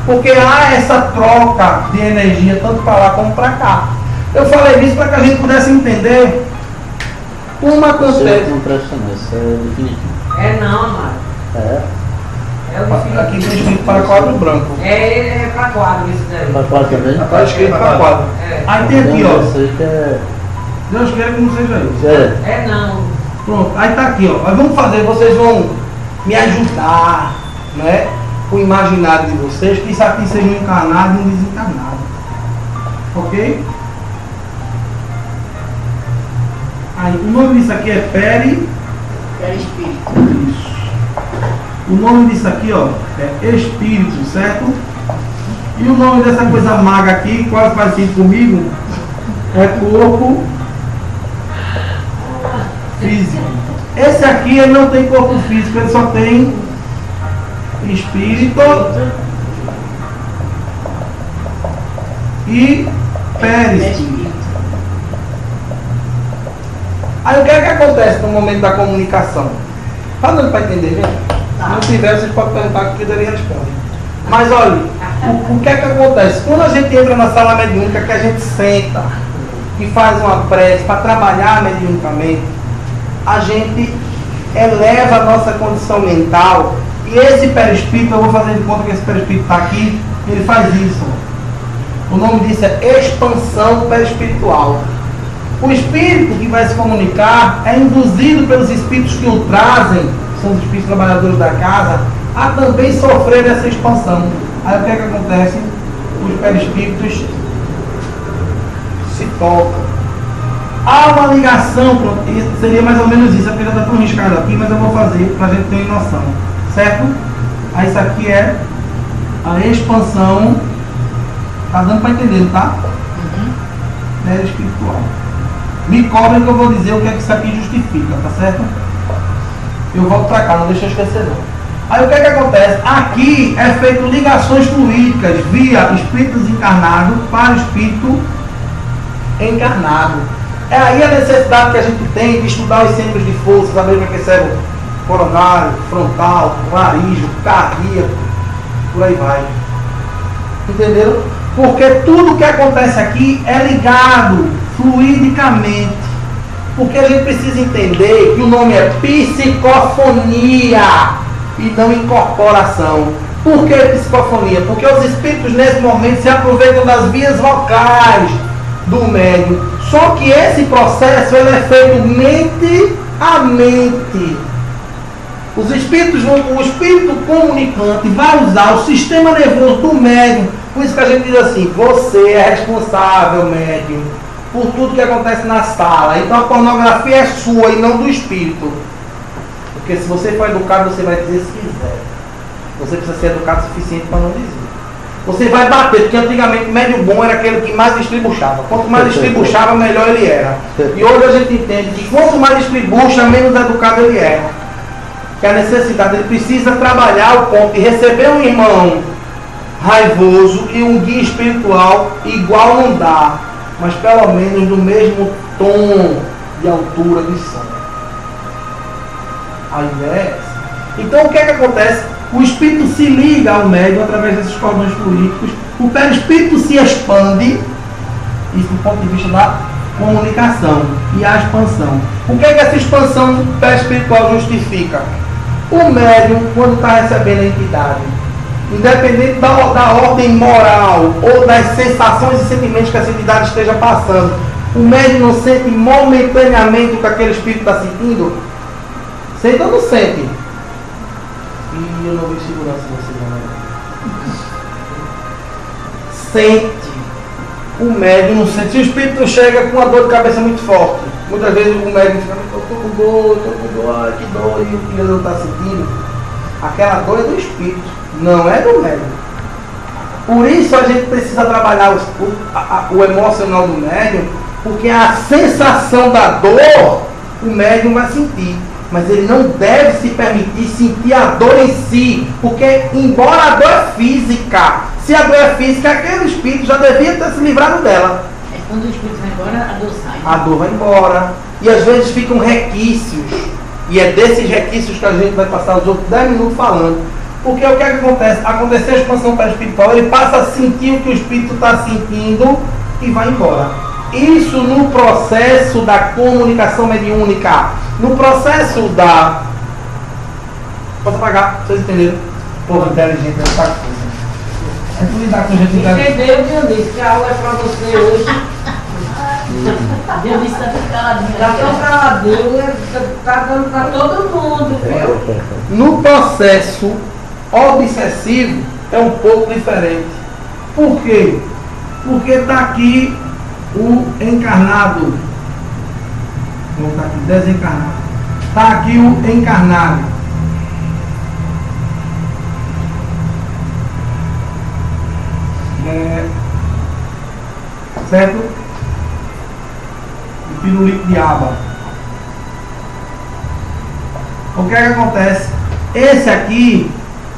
Porque há essa troca de energia, tanto para lá como para cá. Eu falei isso para que a gente pudesse entender como acontece. Não presta não, isso é definitivo. É não, amado. É? É o definitivo. Aqui tem escrito para quadro branco. É para quadro isso daí. Para 4 também? Está escrito para quadro. É. Aí tem aqui, ó. Isso aí que é... Deus queira que não seja isso. É. É não. Pronto, aí tá aqui, ó. Nós vamos fazer, vocês vão me ajudar, né? O imaginário de vocês, que isso aqui seja um encarnado e um desencarnado. Ok? Aí, o nome disso aqui é Perispírito. Isso. O nome disso aqui, ó, é espírito, certo? E o nome dessa coisa magra aqui, quase parecido comigo, é corpo físico. Esse aqui ele não tem corpo físico, ele só tem espírito e perispírito. Aí o que é que acontece no momento da comunicação? Tá dando para entender, gente? Se não tiver, vocês podem perguntar que ele responde. Mas olha, o que é que acontece? Quando a gente entra na sala mediúnica, que a gente senta e faz uma prece para trabalhar mediunicamente, a gente eleva a nossa condição mental. E esse perispírito, eu vou fazer de conta que esse perispírito está aqui, ele faz isso. O nome disso é expansão perispiritual. O espírito que vai se comunicar é induzido pelos espíritos que o trazem, são os espíritos trabalhadores da casa, a também sofrer essa expansão. Aí o que é que acontece? Os perispíritos se tocam. Há uma ligação, seria mais ou menos isso, porque já está tão arriscado aqui, mas eu vou fazer para a gente ter noção. Certo? Aí isso aqui é a expansão. Tá dando para entender, tá? Perispiritual. Me cobrem que eu vou dizer o que é que isso aqui justifica, tá certo? Eu volto para cá, não deixa eu esquecer não. Aí o que é que acontece? Aqui é feito ligações fluídicas via espírito desencarnado para o espírito encarnado. É aí a necessidade que a gente tem de estudar os centros de força, saber o que é cérebro coronário, frontal, laríngeo, cardíaco, por aí vai. Entenderam? Porque tudo que acontece aqui é ligado fluidicamente. Porque a gente precisa entender que o nome é psicofonia e não incorporação. Por que psicofonia? Porque os espíritos nesse momento se aproveitam das vias vocais do médium. Só que esse processo ele é feito mente a mente. Os espíritos o espírito comunicante vai usar o sistema nervoso do médium. Por isso que a gente diz assim: você é responsável, médium, por tudo que acontece na sala. Então a pornografia é sua e não do espírito. Porque se você for educado, você vai dizer se quiser. Você precisa ser educado o suficiente para não dizer. Você vai bater, porque antigamente o médium bom era aquele que mais distribuchava. Quanto mais distribuchava, melhor ele era. E hoje a gente entende que quanto mais distribuixa, menos educado ele é. Que a necessidade, ele precisa trabalhar o ponto de receber um irmão raivoso e um guia espiritual igual não dá, mas pelo menos no mesmo tom de altura de som. Ao invés. Então o que é que acontece? O espírito se liga ao médium através desses cordões fluídicos, o perispírito se expande, isso do ponto de vista da comunicação e a expansão. O que é que essa expansão perispiritual justifica? O médium, quando está recebendo a entidade, independente da ordem moral ou das sensações e sentimentos que essa entidade esteja passando, o médium não sente momentaneamente o que aquele espírito está sentindo? Sente ou não sente? E eu não vi segurança nesse momento. Sente. O médium não sente. Se o espírito chega com uma dor de cabeça muito forte, muitas vezes o médium fica: eu estou com dor, ai que dor, e o que ele não está sentindo. Aquela dor é do espírito, não é do médium. Por isso a gente precisa trabalhar o emocional do médium, porque a sensação da dor, o médium vai sentir. Mas ele não deve se permitir sentir a dor em si, porque embora a dor é física, se a dor é física, aquele espírito já devia ter se livrado dela. É quando o espírito vai embora, a dor sai. A dor vai embora. E às vezes ficam requícios. E é desses requícios que a gente vai passar os outros 10 minutos falando. Porque o que é que acontece? Aconteceu a expansão perispiritual, ele passa a sentir o que o espírito está sentindo e vai embora. Isso no processo da comunicação mediúnica. No processo da... Posso apagar? Vocês entenderam? Povo inteligente é essa coisa. É tu lidar com gente inteligente. Entendeu, Dionísio, que a aula é para você hoje. Dionísio está tudo caladinho. Já estou caladinho, está dando para todo mundo. No processo obsessivo é um pouco diferente. Por quê? Porque está aqui o encarnado. Vou botar aqui, desencarnado. Está aqui o encarnado. Certo? O pirulito de aba. O que é que acontece? Esse aqui,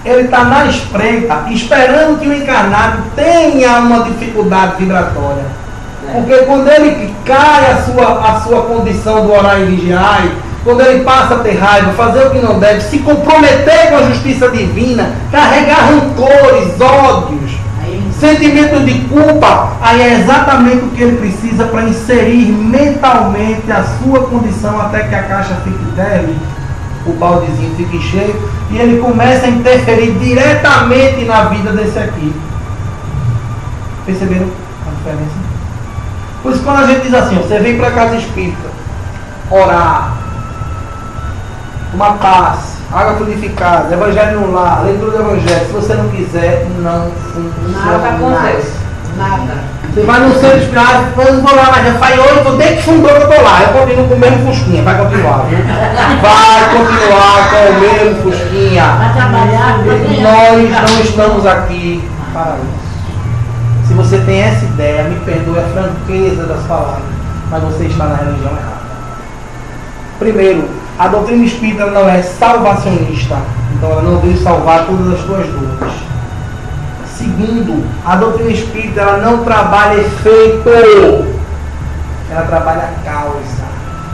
ele está na espreita, esperando que o encarnado tenha uma dificuldade vibratória. Porque quando ele cai a sua condição do orar e vigiar, quando ele passa a ter raiva, fazer o que não deve, se comprometer com a justiça divina, carregar rancores, ódios, sentimento de culpa, aí é exatamente o que ele precisa para inserir mentalmente a sua condição até que a caixa fique dele, o baldezinho fique cheio, e ele começa a interferir diretamente na vida desse aqui. Perceberam a diferença? Por isso, quando a gente diz assim, você vem para casa espírita, orar, uma paz, água purificada, evangelho no lar, leitura do evangelho, se você não quiser, não funciona. Nada acontece. Nada. Você vai no centro espiritual, eu não vou lá, mas já faz 8, eu desde que fundou que eu estou lá, eu continuo com o mesmo fusquinha, vai continuar, viu? Vai continuar com o mesmo fusquinha. Vai trabalhar, Nós não estamos aqui para isso. Se você tem essa ideia, me perdoe a franqueza das palavras, mas você está na religião errada. Primeiro, a doutrina espírita não é salvacionista, então ela não veio salvar todas as tuas dores. Segundo, a doutrina espírita ela não trabalha efeito, ela trabalha causa.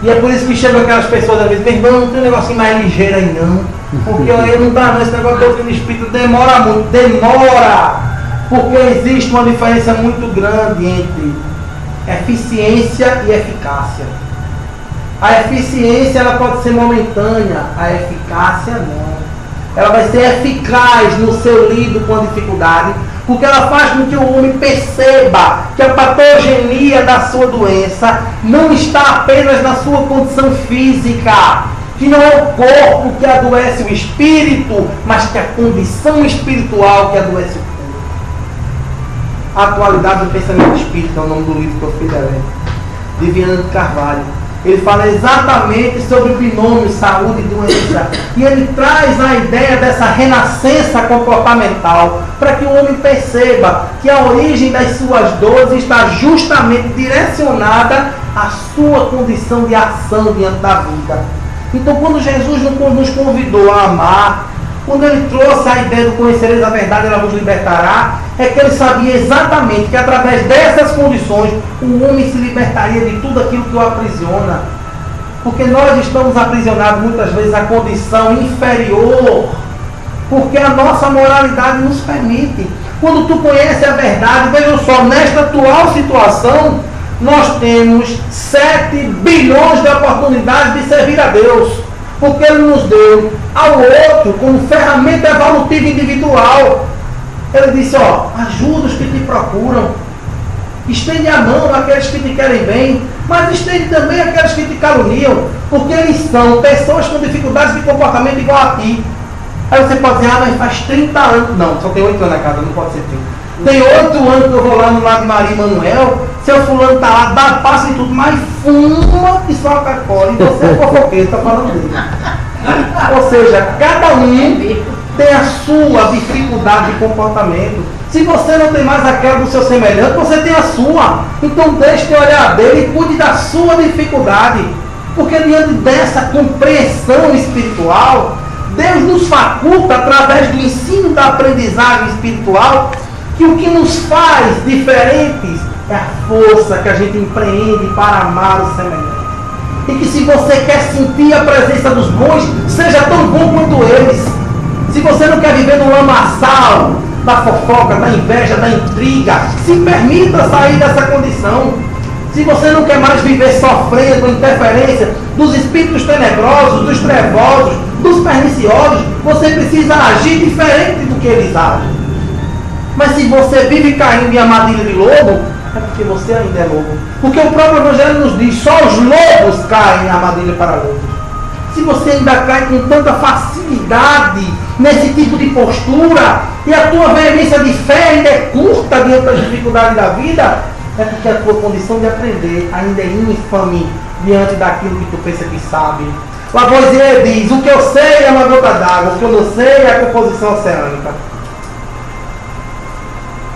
E é por isso que chegam aquelas pessoas às vezes, meu irmão, não tem um negocinho mais ligeiro aí não, porque eu não dá não, esse negócio de doutrina espírita demora muito, demora. Porque existe uma diferença muito grande entre eficiência e eficácia. A eficiência ela pode ser momentânea, a eficácia não. Ela vai ser eficaz no seu lido com a dificuldade, porque ela faz com que o homem perceba que a patogenia da sua doença não está apenas na sua condição física, que não é o corpo que adoece o espírito, mas que é a condição espiritual que adoece o corpo. A atualidade do pensamento espírita é o nome do livro que eu fiz de Viana de Carvalho. Ele fala exatamente sobre o binômio saúde e doença. E ele traz a ideia dessa renascença comportamental para que o homem perceba que a origem das suas dores está justamente direcionada à sua condição de ação diante da vida. Então, quando Jesus nos convidou a amar, quando ele trouxe a ideia do conhecereis a verdade, ela vos libertará, é que ele sabia exatamente que através dessas condições o homem se libertaria de tudo aquilo que o aprisiona. Porque nós estamos aprisionados muitas vezes à condição inferior, porque a nossa moralidade nos permite. Quando tu conheces a verdade, veja só, nesta atual situação, nós temos 7 bilhões de oportunidades de servir a Deus. Porque Ele nos deu ao outro como ferramenta evolutiva individual. Ele disse, ó, ajuda os que te procuram. Estende a mão àqueles que te querem bem, mas estende também àqueles que te caluniam, porque eles são pessoas com dificuldades de comportamento igual a ti. Aí você pode dizer, mas faz 30 anos. Não, só tem 8 anos na casa, não pode ser 30. Tem 8 anos que eu vou lá no lado de Maria Manuel, seu fulano está lá, dá passo e tudo, mas fuma e só Coca-Cola. E você é fofoqueiro, está falando dele. Ou seja, cada um tem a sua dificuldade de comportamento. Se você não tem mais aquela do seu semelhante, você tem a sua. Então deixe de olhar dele e cuide da sua dificuldade. Porque diante dessa compreensão espiritual, Deus nos faculta, através do ensino da aprendizagem espiritual, que o que nos faz diferentes é a força que a gente empreende para amar o semelhante. E que se você quer sentir a presença dos bons, seja tão bom quanto eles. Se você não quer viver no lamaçal da fofoca, da inveja, da intriga, se permita sair dessa condição. Se você não quer mais viver sofrendo a interferência dos espíritos tenebrosos, dos trevosos, dos perniciosos, você precisa agir diferente do que eles agem. Mas se você vive caindo em armadilha de lobo, é porque você ainda é lobo. Porque o próprio Evangelho nos diz, só os lobos caem em armadilha para lobos. Se você ainda cai com tanta facilidade nesse tipo de postura, e a tua veemência de fé ainda é curta diante das dificuldades da vida, é porque a tua condição de aprender ainda é infame diante daquilo que tu pensa que sabe. Lavoisier diz, o que eu sei é uma gota d'água, o que eu não sei é a composição oceânica.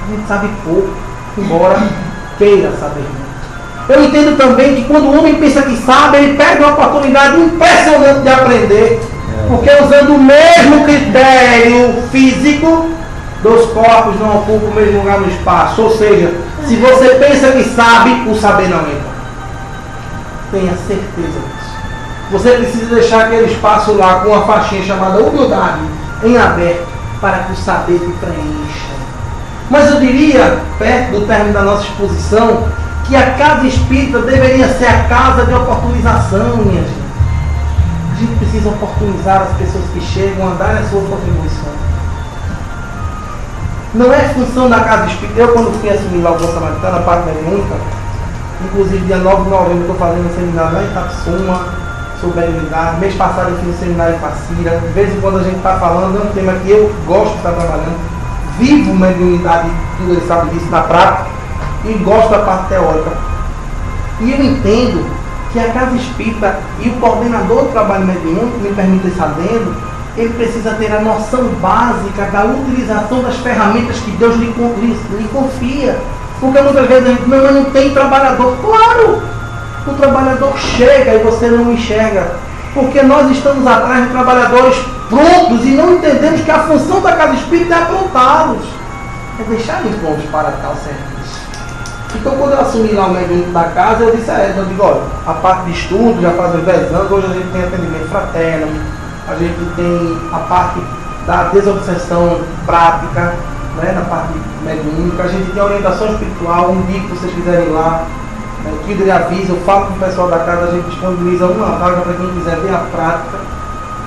A gente sabe pouco, embora queira saber muito. Eu entendo também que quando o homem pensa que sabe, ele perde uma oportunidade impressionante de aprender. Porque usando o mesmo critério físico, dois corpos não ocupam o mesmo lugar no espaço. Ou seja, se você pensa que sabe, o saber não entra. Tenha certeza disso. Você precisa deixar aquele espaço lá com uma faixinha chamada humildade em aberto para que o saber te preencha. Mas eu diria, perto do término da nossa exposição, que a casa espírita deveria ser a casa de oportunização, minha gente. A gente precisa oportunizar as pessoas que chegam a darem a sua contribuição. Não é função da casa espírita. Eu, quando fui assumir lá o Bolsa Samaritana, a parte mediúnica, inclusive dia 9 de novembro, estou fazendo um seminário lá em Itapsuma sobre mediunidade. Mês passado eu fiz um seminário em Passira. De vez em quando a gente está falando, é um tema que eu gosto de estar trabalhando. Vivo mediunidade, tudo ele sabe disso, na prática, e gosto da parte teórica. E eu entendo que a casa espírita e o coordenador do trabalho mediúnico, me permite estar dentro, ele precisa ter a noção básica da utilização das ferramentas que Deus lhe confia. Porque muitas vezes a gente não tem trabalhador. Claro! O trabalhador chega e você não enxerga. Porque nós estamos atrás de trabalhadores prontos e não entendemos que a função da casa espírita é aprontá-los. É deixar eles prontos para tal serviço. Então, quando eu assumi lá o mediúnico da casa, eu disse a ela, eu digo, olha, a parte de estudo já faz uns 10 anos, hoje a gente tem atendimento fraterno, a gente tem a parte da desobsessão prática, né, na parte mediúnica, a gente tem a orientação espiritual, um dia que vocês quiserem ir lá, que ele avisa, eu falo com o pessoal da casa, a gente disponibiliza uma vaga para quem quiser ver a prática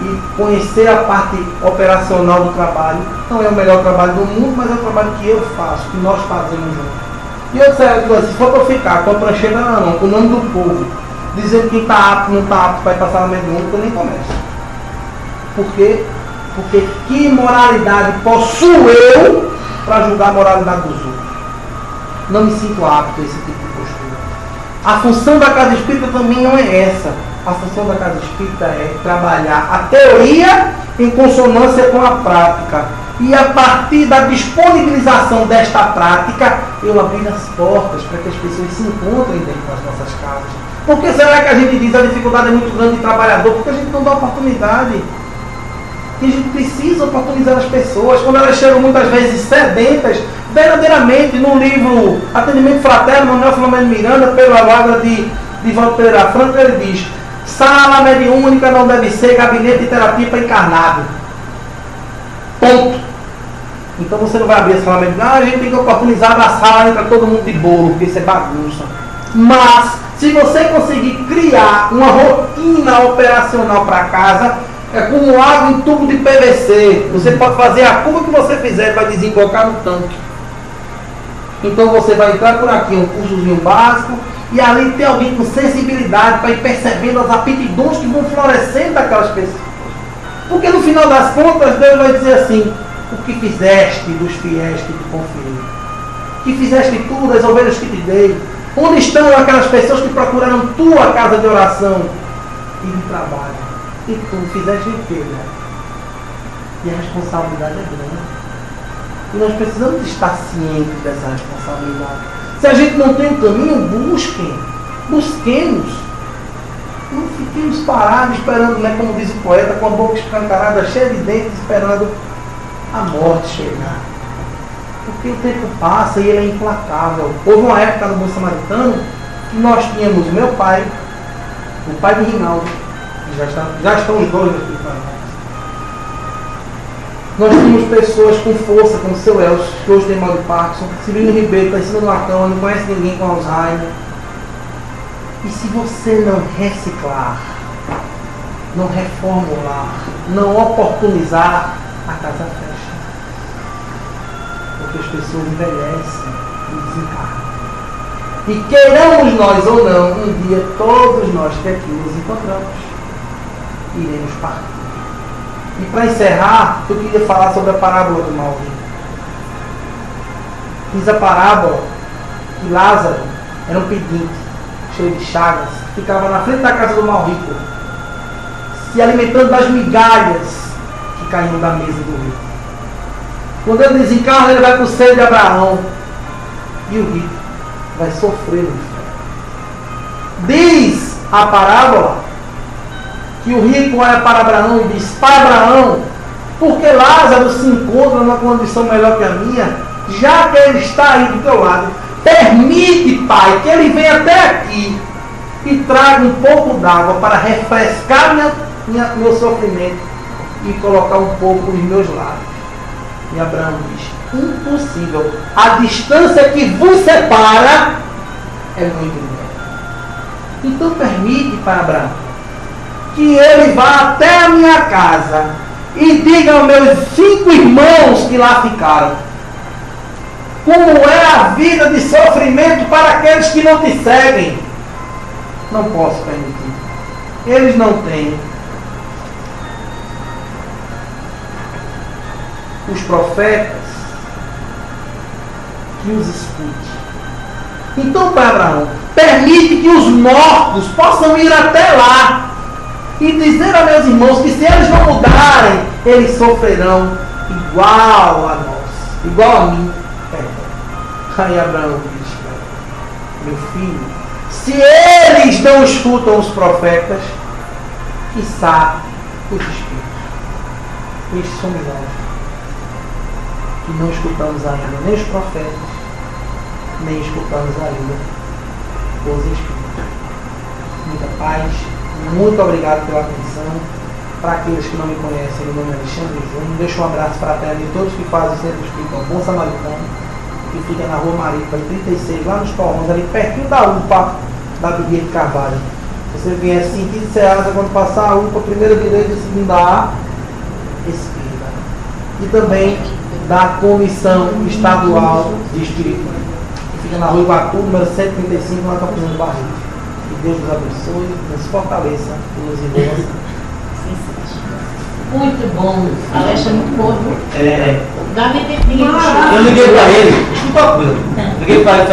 e conhecer a parte operacional do trabalho. Não é o melhor trabalho do mundo, mas é o trabalho que eu faço, que nós fazemos juntos. E eu disse, se for para ficar com a prancheta na mão, com o nome do povo, dizendo que está apto, não está apto, vai passar na mediúnica, eu nem começo. Por quê? Porque que moralidade possuo eu para julgar a moralidade dos outros? Não me sinto apto a esse tipo de postura. A função da casa espírita também não é essa. A função da casa espírita é trabalhar a teoria em consonância com a prática. E a partir da disponibilização desta prática, eu abrir as portas para que as pessoas se encontrem dentro das nossas casas. Por que será que a gente diz que a dificuldade é muito grande de trabalhador? Porque a gente não dá oportunidade. Que a gente precisa oportunizar as pessoas. Quando elas chegam muitas vezes sedentas, verdadeiramente, no livro Atendimento Fraterno, Manuel Flamengo Miranda, pela obra de Valdo Pereira Franco, ele diz: sala mediúnica não deve ser gabinete de terapia para encarnado. Ponto. Então você não vai abrir a sala mediúnica, a gente tem que oportunizar na sala, entra todo mundo de bolo, porque isso é bagunça. Mas, se você conseguir criar uma rotina operacional para casa, é como água em tubo de PVC. Você pode fazer a curva que você fizer, vai desembocar no tanque. Então você vai entrar por aqui, um cursozinho básico, e ali tem alguém com sensibilidade para ir percebendo as aptidões que vão florescendo daquelas pessoas. Porque no final das contas, Deus vai dizer assim: o que fizeste dos fiéis que te confiei? Que fizeste tu das ovelhas que te dei? Onde estão aquelas pessoas que procuraram tua casa de oração e de trabalho? E tu fizeste o quê, né? E a responsabilidade é grande. E nós precisamos estar cientes dessa responsabilidade. Se a gente não tem um caminho, busquemos. Não fiquemos parados esperando, né, como diz o poeta, com a boca escancarada, cheia de dentes, esperando a morte chegar. Porque o tempo passa e ele é implacável. Houve uma época no Bom Samaritano que nós tínhamos o meu pai, o pai de Rinaldo, que já estão os dois aqui para nós. Nós tínhamos pessoas com força, como o seu Elcio, que hoje tem mal de Parkinson, Cirino Ribeiro está em cima de uma cama, não conhece ninguém com Alzheimer. E se você não reciclar, não reformular, não oportunizar, a casa fecha. Porque as pessoas envelhecem e desencarnam. E queiramos nós ou não, um dia todos nós que aqui nos encontramos, iremos partir. E para encerrar, eu queria falar sobre a parábola do mal rico. Diz a parábola que Lázaro era um pedinte, cheio de chagas, ficava na frente da casa do mal rico, se alimentando das migalhas que caíam da mesa do rico. Quando ele desencarna, ele vai para o seio de Abraão. E o rico vai sofrer no inferno. Diz a parábola que o rico olha para Abraão e diz: Pai Abraão, porque Lázaro se encontra numa condição melhor que a minha, já que ele está aí do teu lado, permite, Pai, que ele venha até aqui e traga um pouco d'água para refrescar meu sofrimento e colocar um pouco nos meus lábios. E Abraão diz: impossível, a distância que vos separa é muito grande. Então permite, Pai Abraão, que ele vá até a minha casa e diga aos meus 5 irmãos que lá ficaram como é a vida de sofrimento para aqueles que não te seguem. Não posso permitir. Eles não têm os profetas que os escute. Então, Pai Abraão, permite que os mortos possam ir até lá e dizer a meus irmãos que se eles não mudarem, eles sofrerão igual a nós, igual a mim. Aí Abraão diz: meu filho, se eles não escutam os profetas, quiçá os espíritos. Estes somos nós, que não escutamos ainda nem os profetas, nem escutamos ainda os espíritos. Muita paz. Muito obrigado pela atenção. Para aqueles que não me conhecem, meu nome é Alexandre Júnior. Deixo um abraço fraterno de todos que fazem o Centro Espírita Bom Samaritano, que fica na Rua Maripa 36, lá nos Torrões, ali pertinho da UPA da Bigueira de Carvalho. Se você vier sentido Ceasa, quando passar a UPA, primeira direita e segunda A, esquerda. E também da Comissão Estadual de Espiritismo, que fica na Rua Iguatu, número 135, lá Campina do Barreto. Que Deus nos abençoe, nos fortaleça e nos envolva. Muito bom. Alexandre, muito bom. É. Dá-me tempo. Eu liguei para ele, liguei para ele e falei assim: